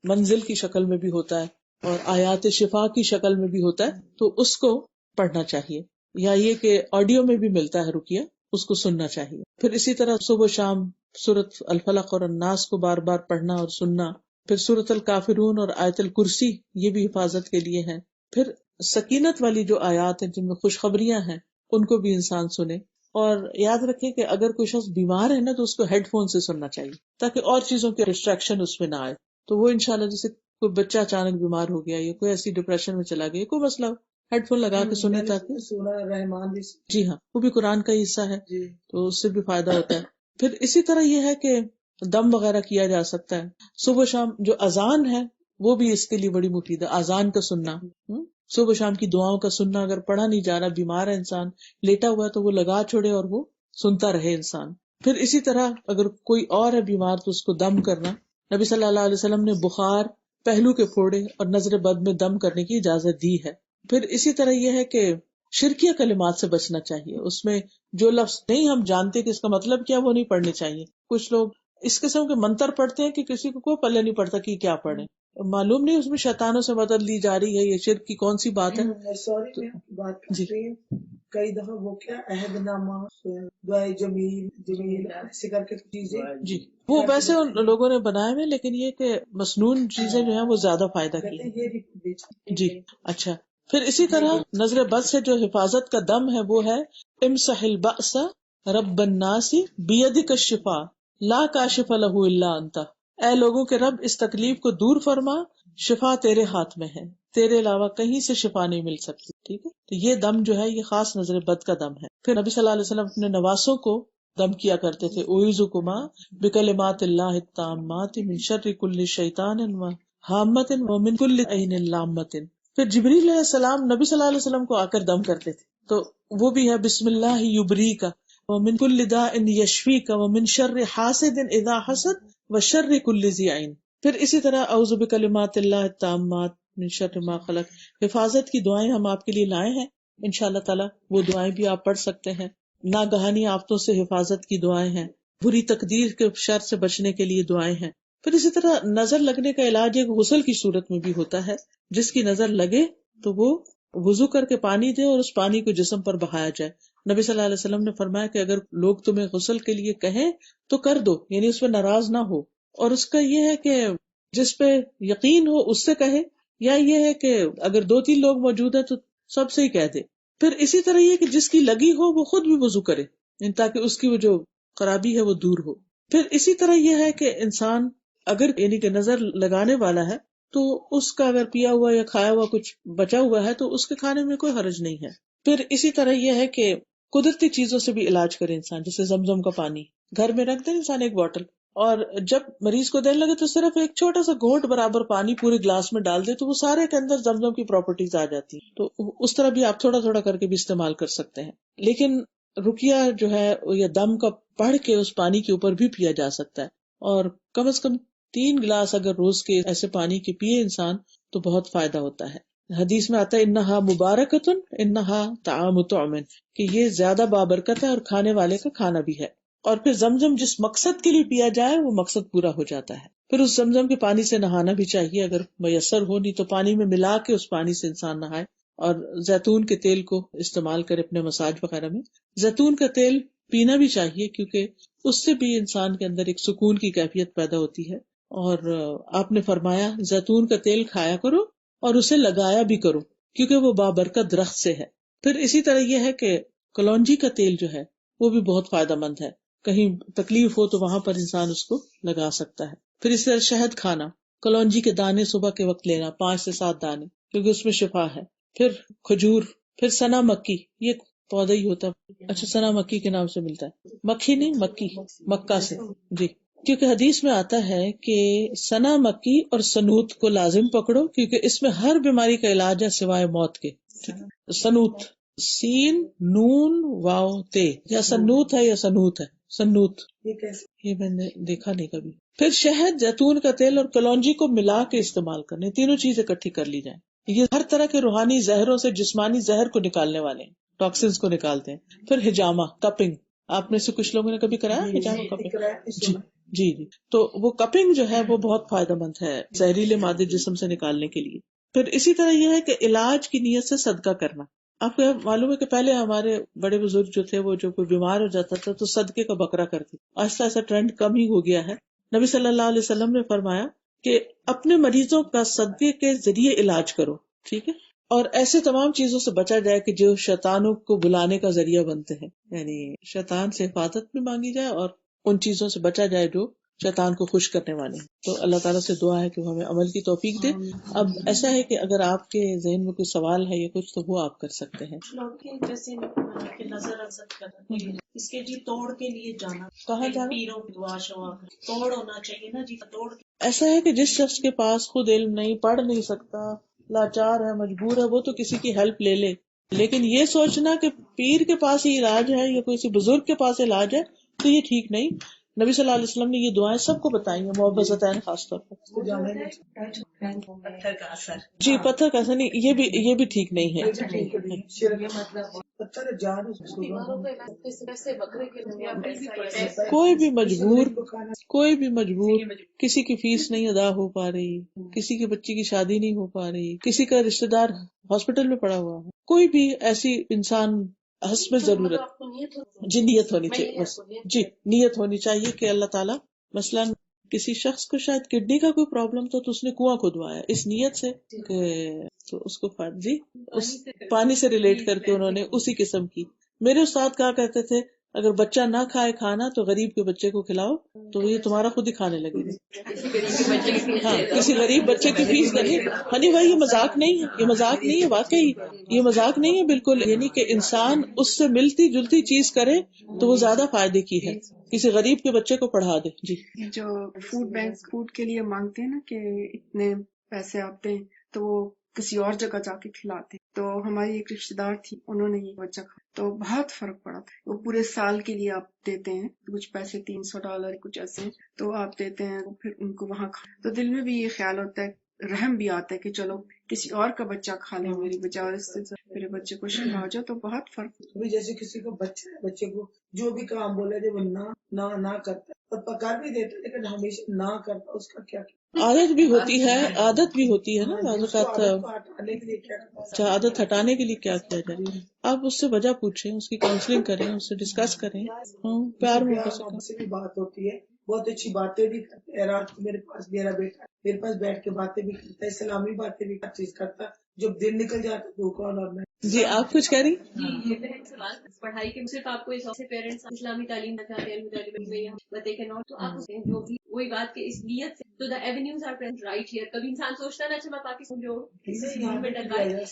منزل کی شکل میں بھی ہوتا ہے اور آیات شفا کی شکل میں بھی ہوتا ہے، تو اس کو پڑھنا چاہیے. یا یہ کہ آڈیو میں بھی ملتا ہے رقیہ، اس کو سننا چاہیے. پھر اسی طرح صبح و شام سورۃ الفلق اور الناس کو بار بار پڑھنا اور سننا. پھر سورۃ الکافرون اور آیت الکرسی، یہ بھی حفاظت کے لیے ہیں. پھر سکینت والی جو آیات ہیں جن میں خوشخبریاں ہیں ان کو بھی انسان سنے. اور یاد رکھیں کہ اگر کوئی شخص بیمار ہے نا تو اس کو ہیڈ فون سے سننا چاہیے تاکہ اور چیزوں کے ڈسٹریکشن اس میں نہ آئے. تو وہ انشاءاللہ جیسے کوئی بچہ اچانک بیمار ہو گیا یا کوئی ایسی ڈپریشن میں چلا گیا، کوئی مسئلہ، ہیڈ فون لگا کے سنے تاکہ سورہ رحمان بھی، جی ہاں، وہ بھی قرآن کا ہی حصہ ہے، تو اس سے بھی فائدہ ہوتا ہے. پھر اسی طرح یہ ہے کہ دم وغیرہ کیا جا سکتا ہے. صبح شام جو اذان ہے وہ بھی اس کے لیے بڑی مفید ہے، اذان کا سننا. صبح شام کی دعاؤں کا سننا، اگر پڑھا نہیں جا رہا، بیمار ہے انسان، لیٹا ہوا ہے، تو وہ لگا چھوڑے اور وہ سنتا رہے انسان. پھر اسی طرح اگر کوئی اور ہے بیمار تو اس کو دم کرنا. نبی صلی اللہ علیہ وسلم نے بخار، پہلو کے پھوڑے اور نظر بد میں دم کرنے کی اجازت دی ہے. پھر اسی طرح یہ ہے کہ شرکیہ کلمات سے بچنا چاہیے. اس میں جو لفظ نہیں ہم جانتے کہ اس کا مطلب کیا، وہ نہیں پڑھنے چاہیے. کچھ لوگ اس قسم کے منتر پڑھتے ہیں کہ کسی کو کوئی پلے نہیں پڑتا کہ کیا پڑھیں، معلوم نہیں اس میں شیطانوں سے مدد لی جا رہی ہے، یہ شرک کی کون سی بات ہے. سوری بات جی، کئی دفعہ وہ کیا عہد نامہ، دعائے جمیل ایسے کر کے چیزیں، جی وہ ویسے ان لوگوں نے بنائے ہوئے، لیکن یہ کہ مسنون چیزیں جو ہیں وہ زیادہ فائدہ کی ہیں. جی اچھا. پھر اسی طرح نظر بد سے جو حفاظت کا دم ہے وہ ہے امسح البأس رب الناس بیدک الشفاء لا کاشف لہ الا انت. اے لوگوں کے رب، اس تکلیف کو دور فرما، شفا تیرے ہاتھ میں ہے، تیرے علاوہ کہیں سے شفا نہیں مل سکتی. ٹھیک ہے، تو یہ دم جو ہے یہ خاص نظر بد کا دم ہے. پھر نبی صلی اللہ علیہ وسلم اپنے نواسوں کو دم کیا کرتے تھے. اعوذکما بکلمات اللہ التامات من شر کل شیطان وہامۃ ومن کل عین لامۃ. پھر جبریل علیہ السلام نبی صلی اللہ علیہ وسلم کو آ کر دم کرتے تھے، تو وہ بھی ہے بسم اللہ یبریک ومن کل داء یشفیک ومن شر حاسد اذا حسد وشر کل ذی عین. پھر اسی طرح اعوذ بکلمات اللہ التامات من شر ما خلق. حفاظت کی دعائیں ہم آپ کے لیے لائے ہیں، انشاءاللہ تعالی وہ دعائیں بھی آپ پڑھ سکتے ہیں. ناگہانی آفتوں سے حفاظت کی دعائیں ہیں، بری تقدیر کے شر سے بچنے کے لیے دعائیں ہیں. پھر اسی طرح نظر لگنے کا علاج ایک غسل کی صورت میں بھی ہوتا ہے. جس کی نظر لگے تو وہ وضو کر کے پانی دے اور اس پانی کو جسم پر بہایا جائے. نبی صلی اللہ علیہ وسلم نے فرمایا کہ اگر لوگ تمہیں غسل کے لیے کہیں تو کر دو، یعنی اس پہ ناراض نہ ہو. اور اس کا یہ ہے کہ جس پہ یقین ہو اس سے کہے، یا یہ ہے کہ اگر 2-3 لوگ موجود ہیں تو سب سے ہی کہہ دے. پھر اسی طرح یہ کہ جس کی لگی ہو وہ خود بھی وضو کرے، تاکہ اس کی وہ جو خرابی ہے وہ دور ہو. پھر اسی طرح یہ ہے کہ انسان اگر یعنی کہ نظر لگانے والا ہے تو اس کا اگر پیا ہوا یا کھایا ہوا کچھ بچا ہوا ہے تو اس کے کھانے میں کوئی حرج نہیں ہے. پھر اسی طرح یہ ہے کہ قدرتی چیزوں سے بھی علاج کرے انسان، جیسے زمزم کا پانی گھر میں رکھ دے انسان ایک بوٹل، اور جب مریض کو دینے لگے تو صرف ایک چھوٹا سا گھونٹ برابر پانی پورے گلاس میں ڈال دے تو وہ سارے کے اندر زمزم کی پراپرٹیز آ جاتی ہیں. تو اس طرح بھی آپ تھوڑا تھوڑا کر کے بھی استعمال کر سکتے ہیں. لیکن رقیہ جو ہے یا دم کا پڑھ کے اس پانی کے اوپر بھی پیا جا سکتا ہے. اور کم از کم 3 گلاس اگر روز کے ایسے پانی کے پیے انسان تو بہت فائدہ ہوتا ہے. حدیث میں آتا ہے انہا مبارکتن انہا طعام طعم، کہ یہ زیادہ بابرکت ہے اور کھانے والے کا کھانا بھی ہے. اور پھر زمزم جس مقصد کے لیے پیا جائے وہ مقصد پورا ہو جاتا ہے. پھر اس زمزم کے پانی سے نہانا بھی چاہیے اگر میسر ہو، نہیں تو پانی میں ملا کے اس پانی سے انسان نہائے. اور زیتون کے تیل کو استعمال کرے اپنے مساج وغیرہ میں. زیتون کا تیل پینا بھی چاہیے کیونکہ اس سے بھی انسان کے اندر ایک سکون کی کیفیت پیدا ہوتی ہے. اور آپ نے فرمایا زیتون کا تیل کھایا کرو اور اسے لگایا بھی کرو کیونکہ وہ بابرکت درخت سے ہے. پھر اسی طرح یہ ہے کہ کلونجی کا تیل جو ہے وہ بھی بہت فائدہ مند ہے. کہیں تکلیف ہو تو وہاں پر انسان اس کو لگا سکتا ہے. پھر اس طرح شہد کھانا، کلونجی کے دانے صبح کے وقت لینا 5 سے 7 دانے کیونکہ اس میں شفا ہے. پھر کھجور، پھر سنا مکی، یہ پودا ہی ہوتا ہے. اچھا سنا مکی کے نام سے ملتا ہے، مکھی نہیں مکی، مکہ سے. جی کیونکہ حدیث میں آتا ہے کہ سنا مکی اور سنوت کو لازم پکڑو کیونکہ اس میں ہر بیماری کا علاج ہے سوائے موت کے. سنوت سین نون واو تے، یا سنوت ہے یا سنوت ہے، سنوت. یہ میں نے دیکھا نہیں کبھی. پھر شہد، زیتون کا تیل اور کلونجی کو ملا کے استعمال کرنے، تینوں چیزیں اکٹھی کر لی جائیں. یہ ہر طرح کے روحانی زہروں سے جسمانی زہر کو نکالنے والے ہیں، ٹاکسنز کو نکالتے ہیں. پھر ہجامہ کپنگ، آپ میں سے کچھ لوگوں نے کبھی کرایا ہجامہ کپنگ؟ جی جی. تو وہ کپنگ جو ہے وہ بہت فائدہ مند ہے زہریلے مادے جسم سے نکالنے کے لیے. پھر اسی طرح یہ ہے کہ علاج کی نیت سے صدقہ کرنا. آپ کو معلوم ہے کہ پہلے ہمارے بڑے بزرگ جو تھے وہ جو کوئی بیمار ہو جاتا تھا تو صدقے کا بکرا کرتے. آہستہ آہستہ ٹرینڈ کم ہی ہو گیا ہے. نبی صلی اللہ علیہ وسلم نے فرمایا کہ اپنے مریضوں کا صدقے کے ذریعے علاج کرو، ٹھیک ہے، اور ایسے تمام چیزوں سے بچا جائے کہ جو شیطانوں کو بلانے کا ذریعہ بنتے ہیں. یعنی شیطان سے حفاظت بھی مانگی جائے اور ان چیزوں سے بچا جائے جو شیطان کو خوش کرنے والے ہیں. تو اللہ تعالیٰ سے دعا ہے کہ وہ ہمیں عمل کی توفیق دے. اب ایسا ہے کہ اگر آپ کے ذہن میں کوئی سوال ہے یا کچھ تو وہ آپ کر سکتے ہیں. جیسے نظر اس کے جی توڑ کے لیے جانا کہاں جانا؟ پیروں کی دعا شوا توڑ ہونا چاہیے نا جی، توڑ. ایسا ہے کہ جس شخص کے پاس خود علم نہیں، پڑھ نہیں سکتا، لاچار ہے، مجبور ہے، وہ تو کسی کی ہیلپ لے لے. لیکن یہ سوچنا کہ پیر کے پاس ہی علاج ہے یا کوئی بزرگ کے پاس علاج ہے تو یہ ٹھیک نہیں. نبی صلی اللہ علیہ وسلم نے یہ دعائیں سب کو بتائی ہیں، معوذتین خاص طور پر. پتھر کا اثر، جی پتھر کا اثر نہیں، یہ بھی ٹھیک نہیں ہے. کوئی بھی مجبور کسی کی فیس نہیں ادا ہو پا رہی، کسی کے بچے کی شادی نہیں ہو پا رہی، کسی کا رشتہ دار ہاسپٹل میں پڑا ہوا ہے، کوئی بھی ایسی انسان حسب ضرورت جی نیت ہونی چاہیے بس. جی نیت ہونی چاہیے کہ اللہ تعالیٰ مثلاً کسی شخص کو شاید کڈنی کا کوئی پرابلم تھا تو اس نے کنواں کھدوایا اس نیت سے کہ تو اس کو جی اس پانی سے ریلیٹ کر کے انہوں نے اسی قسم کی. میرے استاد کہا کرتے تھے اگر بچہ نہ کھائے کھانا تو غریب کے بچے کو کھلاؤ تو یہ تمہارا خود ہی کھانے لگے گا. ہاں کسی غریب بچے کی فیس نہیں. ہنی بھائی یہ مذاق نہیں ہے، یہ مذاق نہیں ہے، واقعی یہ مذاق نہیں ہے بالکل. یعنی کہ انسان اس سے ملتی جلتی چیز کرے تو وہ زیادہ فائدے کی ہے. کسی غریب کے بچے کو پڑھا دے. جی جو فوڈ بینک فوڈ کے لیے مانگتے ہیں نا کہ اتنے پیسے آپ دیں تو وہ کسی اور جگہ جا کے کھلاتے. تو ہماری ایک رشتے دار تھی، انہوں نے یہ بچہ کھا تو بہت فرق پڑا تھا. وہ پورے سال کے لیے آپ دیتے ہیں کچھ پیسے $300 کچھ ایسے تو آپ دیتے ہیں، پھر ان کو وہاں کھا تو دل میں بھی یہ خیال ہوتا ہے، رحم بھی آتا ہے کہ چلو کسی اور کا بچہ کھا لے میری بجائے اس سے میرے بچے کو شفا ہو جائے. تو بہت فرق. جیسے کسی کا بچہ ہے، بچے کو جو بھی کام بولے جب وہ نہ کرتا اور پکا بھی دیتا لیکن ہمیشہ نہ کرتا، اس کا کیا عادت بھی ہوتی ہے، عادت بھی ہوتی ہے نا بعض اوقات. ہٹانے کے لیے کیا کرتا اچھا عادت ہٹانے کے لیے کیا کیا جائے؟ آپ اس سے وجہ پوچھیں، اس کی کاؤنسلنگ کریں، اس سے ڈسکس کریں. پیار میں ہو سکتا سے بھی بات ہوتی ہے، بہت اچھی باتیں بھی کرتے ہیں. رات کو میرے پاس میرا بیٹا میرے پاس بیٹھ کے باتیں بھی کرتا ہے، اسلامی باتیں بھی ہر چیز کرتا. جب دن نکل جاتا تو کون اور میں. جی آپ کچھ کہہ رہی؟ جی یہ سوال پڑھائی کے صرف آپ کو پیرنٹس اسلامی تعلیم بتاتے ہیں تو آپ جو بھی وہی بات کہ اس نیت سے تو the avenues are present right here. کبھی انسان سوچتا ہے نا اچھا میں پاکستان جو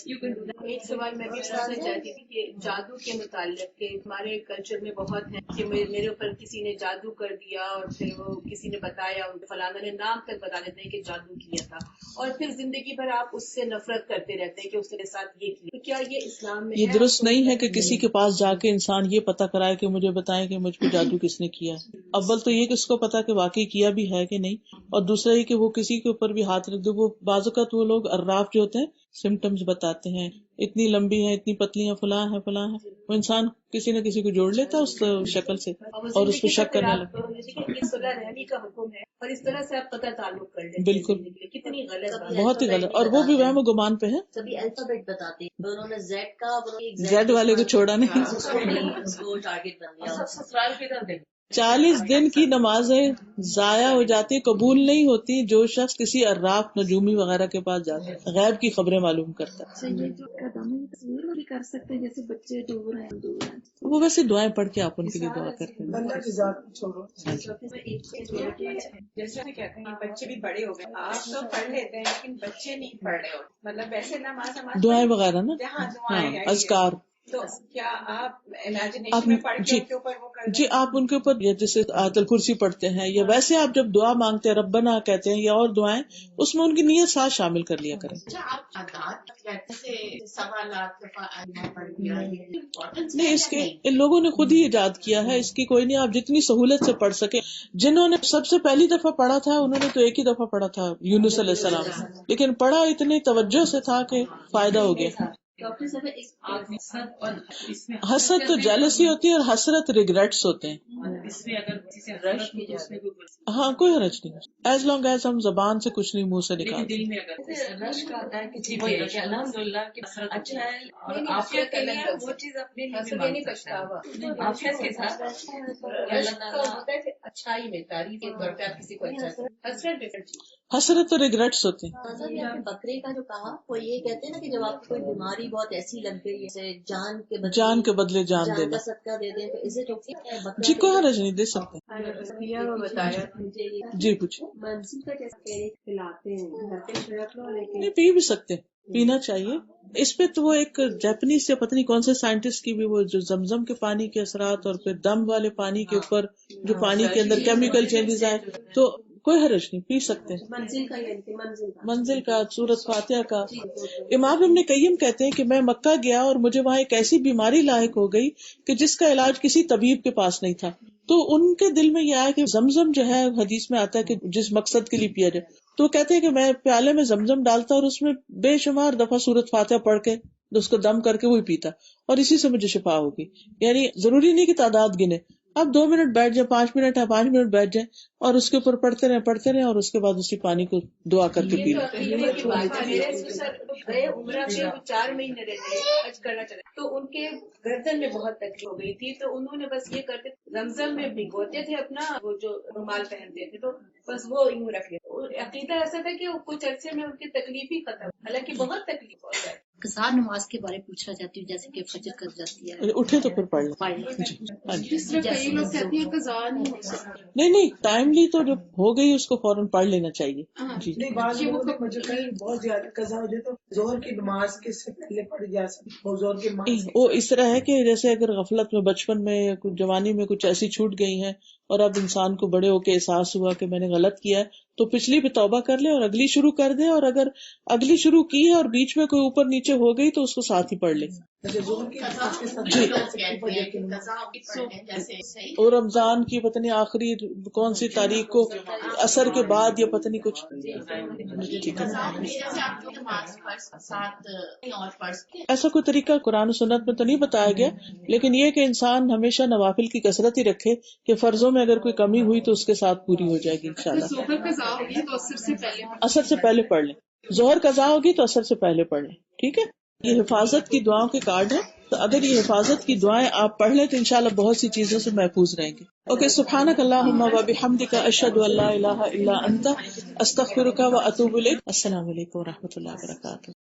یو کین ڈو دیٹ. ایک سوال میں بھی پوچھنا چاہتی تھی کہ جادو کے متعلق کہ ہمارے کلچر میں بہت ہے کہ میرے اوپر کسی نے جادو کر دیا اور پھر وہ کسی نے بتایا فلانا نے نام تک بتا دیتے ہیں کہ جادو کیا تھا اور پھر زندگی بھر آپ اس سے نفرت کرتے رہتے ہیں کہ اس کے ساتھ یہ کیا. تو کیا یہ اسلام میں یہ درست نہیں ہے کہ کسی کے پاس جا کے انسان یہ پتا کرائے کہ مجھے بتائیں کہ مجھ پہ جادو کس نے کیا. اول تو یہ کہ اس کو پتا کہ واقعی کیا بھی ہے کہ نہیں, اور دوسرا یہ کہ وہ کسی کے اوپر بھی ہاتھ رکھ دے. وہ بعض اوقات وہ لوگ عراف جو ہوتے ہیں سمٹمز بتاتے ہیں, اتنی لمبی ہیں, اتنی پتلی ہیں, فلاں ہیں فلاں ہیں. وہ انسان کسی نہ کسی کو جوڑ لیتا ہے اس شکل سے اور اس پہ شک کرنے لگتا رہنے کا حکم ہے اور اس طرح سے آپ قطع تعلق کر لیں. بالکل کتنی غلط, بہت ہی غلط, اور وہ بھی وہم و گمان پہ ہے. سبھی الفابیٹ بتاتے ہیں, انہوں نے زیڈ کا زیڈ والے کو چھوڑا نہیں. ٹارگیٹ بن گیا. سسرال کی طرف دیکھ 40 دن کی نمازیں ضائع ہو جاتی, قبول نہیں ہوتی جو شخص کسی عراف نجومی وغیرہ کے پاس جاتا ہے, غیب کی خبریں معلوم کرتا ہے. یہ جو قدم تصویر بھی کر سکتے ہیں, جیسے بچے دور ہیں وہ ویسے دعائیں پڑھ کے آپ ان کے لیے دعا کرتے ہیں. اللہ کی ذات کو چھوڑو. جیسے کہتے ہیں بچے بھی بڑے ہو گئے, آپ تو پڑھ لیتے ہیں لیکن بچے نہیں پڑھ رہے ہو, مطلب ویسے نماز دعائیں وغیرہ نا, ہاں اذکار. تو کیا آپ امیجنیشن میں پڑھ کے ان کے اوپر وہ کر جی آپ ان کے اوپر جیسے آیت الکرسی پڑھتے ہیں یا ویسے آپ جب دعا مانگتے ہیں ربنا کہتے ہیں یا اور دعائیں, اس میں ان کی نیت ساتھ شامل کر لیا کریں. نہیں اس کے ان لوگوں نے خود ہی ایجاد کیا ہے, اس کی کوئی نہیں, آپ جتنی سہولت سے پڑھ سکے. جنہوں نے سب سے پہلی دفعہ پڑھا تھا انہوں نے تو ایک ہی دفعہ پڑھا تھا, یونس علیہ السلام, لیکن پڑھا اتنی توجہ سے تھا کہ فائدہ ہو گیا. ڈاکٹر صاحب حسد تو جیلسی ہوتی ہے اور حسرت ریگریٹس ہوتے ہیں. اس میں اگر کسی سے رش ہو تو اس میں ہاں کوئی حرج نہیں, ایز لانگ ایز ہم زبان سے کچھ نہیں منہ سے نکالتے. دل میں اگر رش کا آتا ہے کہ الحمدللہ اچھا ہے اور عافیت کے لیے وہ چیز اپنے لیے نہیں پچھتاوا, عافیت کے ساتھ ہوتا ہے کہ اچھائی میں تعریف کرتے ہیں کسی کو اچھا. حسرت ڈفرنٹ چیز, حسرت اور ریگریٹس ہوتے ہیں. بکرے کا جو کہا وہ یہ کہتے ہیں نا کہ جب آپ کو کوئی بیماری بہت ایسی لگ گئی جیسے جان کے بدلے جان دینا, صدقہ دے دیں تو اسے جو جی کوئی حرج نہیں, دے سکتے. بتایا جی پوچھیں. منصوب کا جیسے کھلاتے ہیں گھر پہ شرط لو, لیکن نہیں پی بھی سکتے, پینا چاہیے. اس پہ تو وہ ایک جاپنیز یا پتہ نہیں کون سے سائنٹسٹ کی بھی وہ جو زمزم کے پانی کے اثرات اور پھر دم والے پانی کے اوپر جو پانی کے اندر کیمیکل چینجز آئے, تو کوئی حرج نہیں, پی سکتے ہیں. منزل کا, سورۃ فاتحہ کا. امام ابن قیم کہتے ہیں کہ میں مکہ گیا اور مجھے وہاں ایک ایسی بیماری لاحق ہو گئی کہ جس کا علاج کسی طبیب کے پاس نہیں تھا. تو ان کے دل میں یہ آیا کہ زمزم جو ہے حدیث میں آتا ہے کہ جس مقصد کے لیے پیا جائے, تو کہتے ہیں کہ میں پیالے میں زمزم ڈالتا اور اس میں بے شمار دفعہ سورۃ فاتحہ پڑھ کے اس کو دم کر کے وہی پیتا, اور اسی سے مجھے شفا ہوگی. یعنی ضروری نہیں کہ تعداد گنے, آپ 2 منٹ بیٹھ جائیں, 5 منٹ ہے 5 منٹ بیٹھ جائیں اور اس کے اوپر پڑھتے رہیں اور اس کے بعد اسی پانی کو دعا کر کے پی لیں. عمرہ کے 4 مہینے رہے حج کرنا چاہتے تو ان کے گردن میں بہت تکلیف ہو گئی تھی, تو انہوں نے بس یہ کرتے زمزم میں بھگوتے تھے اپنا وہ جو رومال پہنتے تھے, تو بس وہ یوں رکھ لیتے. عقیدہ ایسا تھا کہ کچھ عرصے میں ان کی تکلیف ہی ختم, حالانکہ بہت تکلیف ہو جائے. قضاء نماز کے بارے پوچھنا چاہتی ہوں, جیسے کہ فجر کر جاتی ہے, اٹھے تو پھر پڑھ لیں. نہیں ٹائملی تو جو ہو گئی اس کو فوراً پڑھ لینا چاہیے. جی نہیں بعض لوگوں نے مجھے کہیں بہت زیادہ قضا ہو جائے تو ظہر کی نماز کے سے پہلے پڑھی جا سکتی, ظہر کی نماز وہ اس طرح ہے کہ جیسے اگر غفلت میں بچپن میں یا کچھ جوانی میں کچھ ایسی چھوٹ گئی ہیں اور اب انسان کو بڑے ہو کے احساس ہوا کہ میں نے غلط کیا ہے, تو پچھلی پہ توبہ کر لے اور اگلی شروع کر دے, اور اگر اگلی شروع کی ہے اور بیچ میں کوئی اوپر نیچے ہو گئی تو اس کو ساتھ ہی پڑھ لے. اور رمضان کی پتہ نہیں آخری کون سی تاریخ کو عصر کے بعد یا پتہ نہیں کچھ, ایسا کوئی طریقہ قرآن و سنت میں تو نہیں بتایا گیا, لیکن یہ کہ انسان ہمیشہ نوافل کی کثرت ہی رکھے کہ فرضوں میں اگر کوئی کمی ہوئی تو اس کے ساتھ پوری ہو جائے گی انشاءاللہ. عصر سے پہلے پڑھ لیں, ظہر قضا ہوگی تو عصر سے پہلے پڑھ لیں. ٹھیک ہے, یہ حفاظت کی دعاؤں کے کارڈ ہے, تو اگر یہ حفاظت کی دعائیں آپ پڑھ لیں تو انشاءاللہ بہت سی چیزوں سے محفوظ رہیں گے. اوکے, سبحانک اللہم و بحمدک, اشہد ان لا الہ الا انت, استغفرک و اتوب الیک. السلام علیکم و رحمۃ اللہ وبرکاتہ.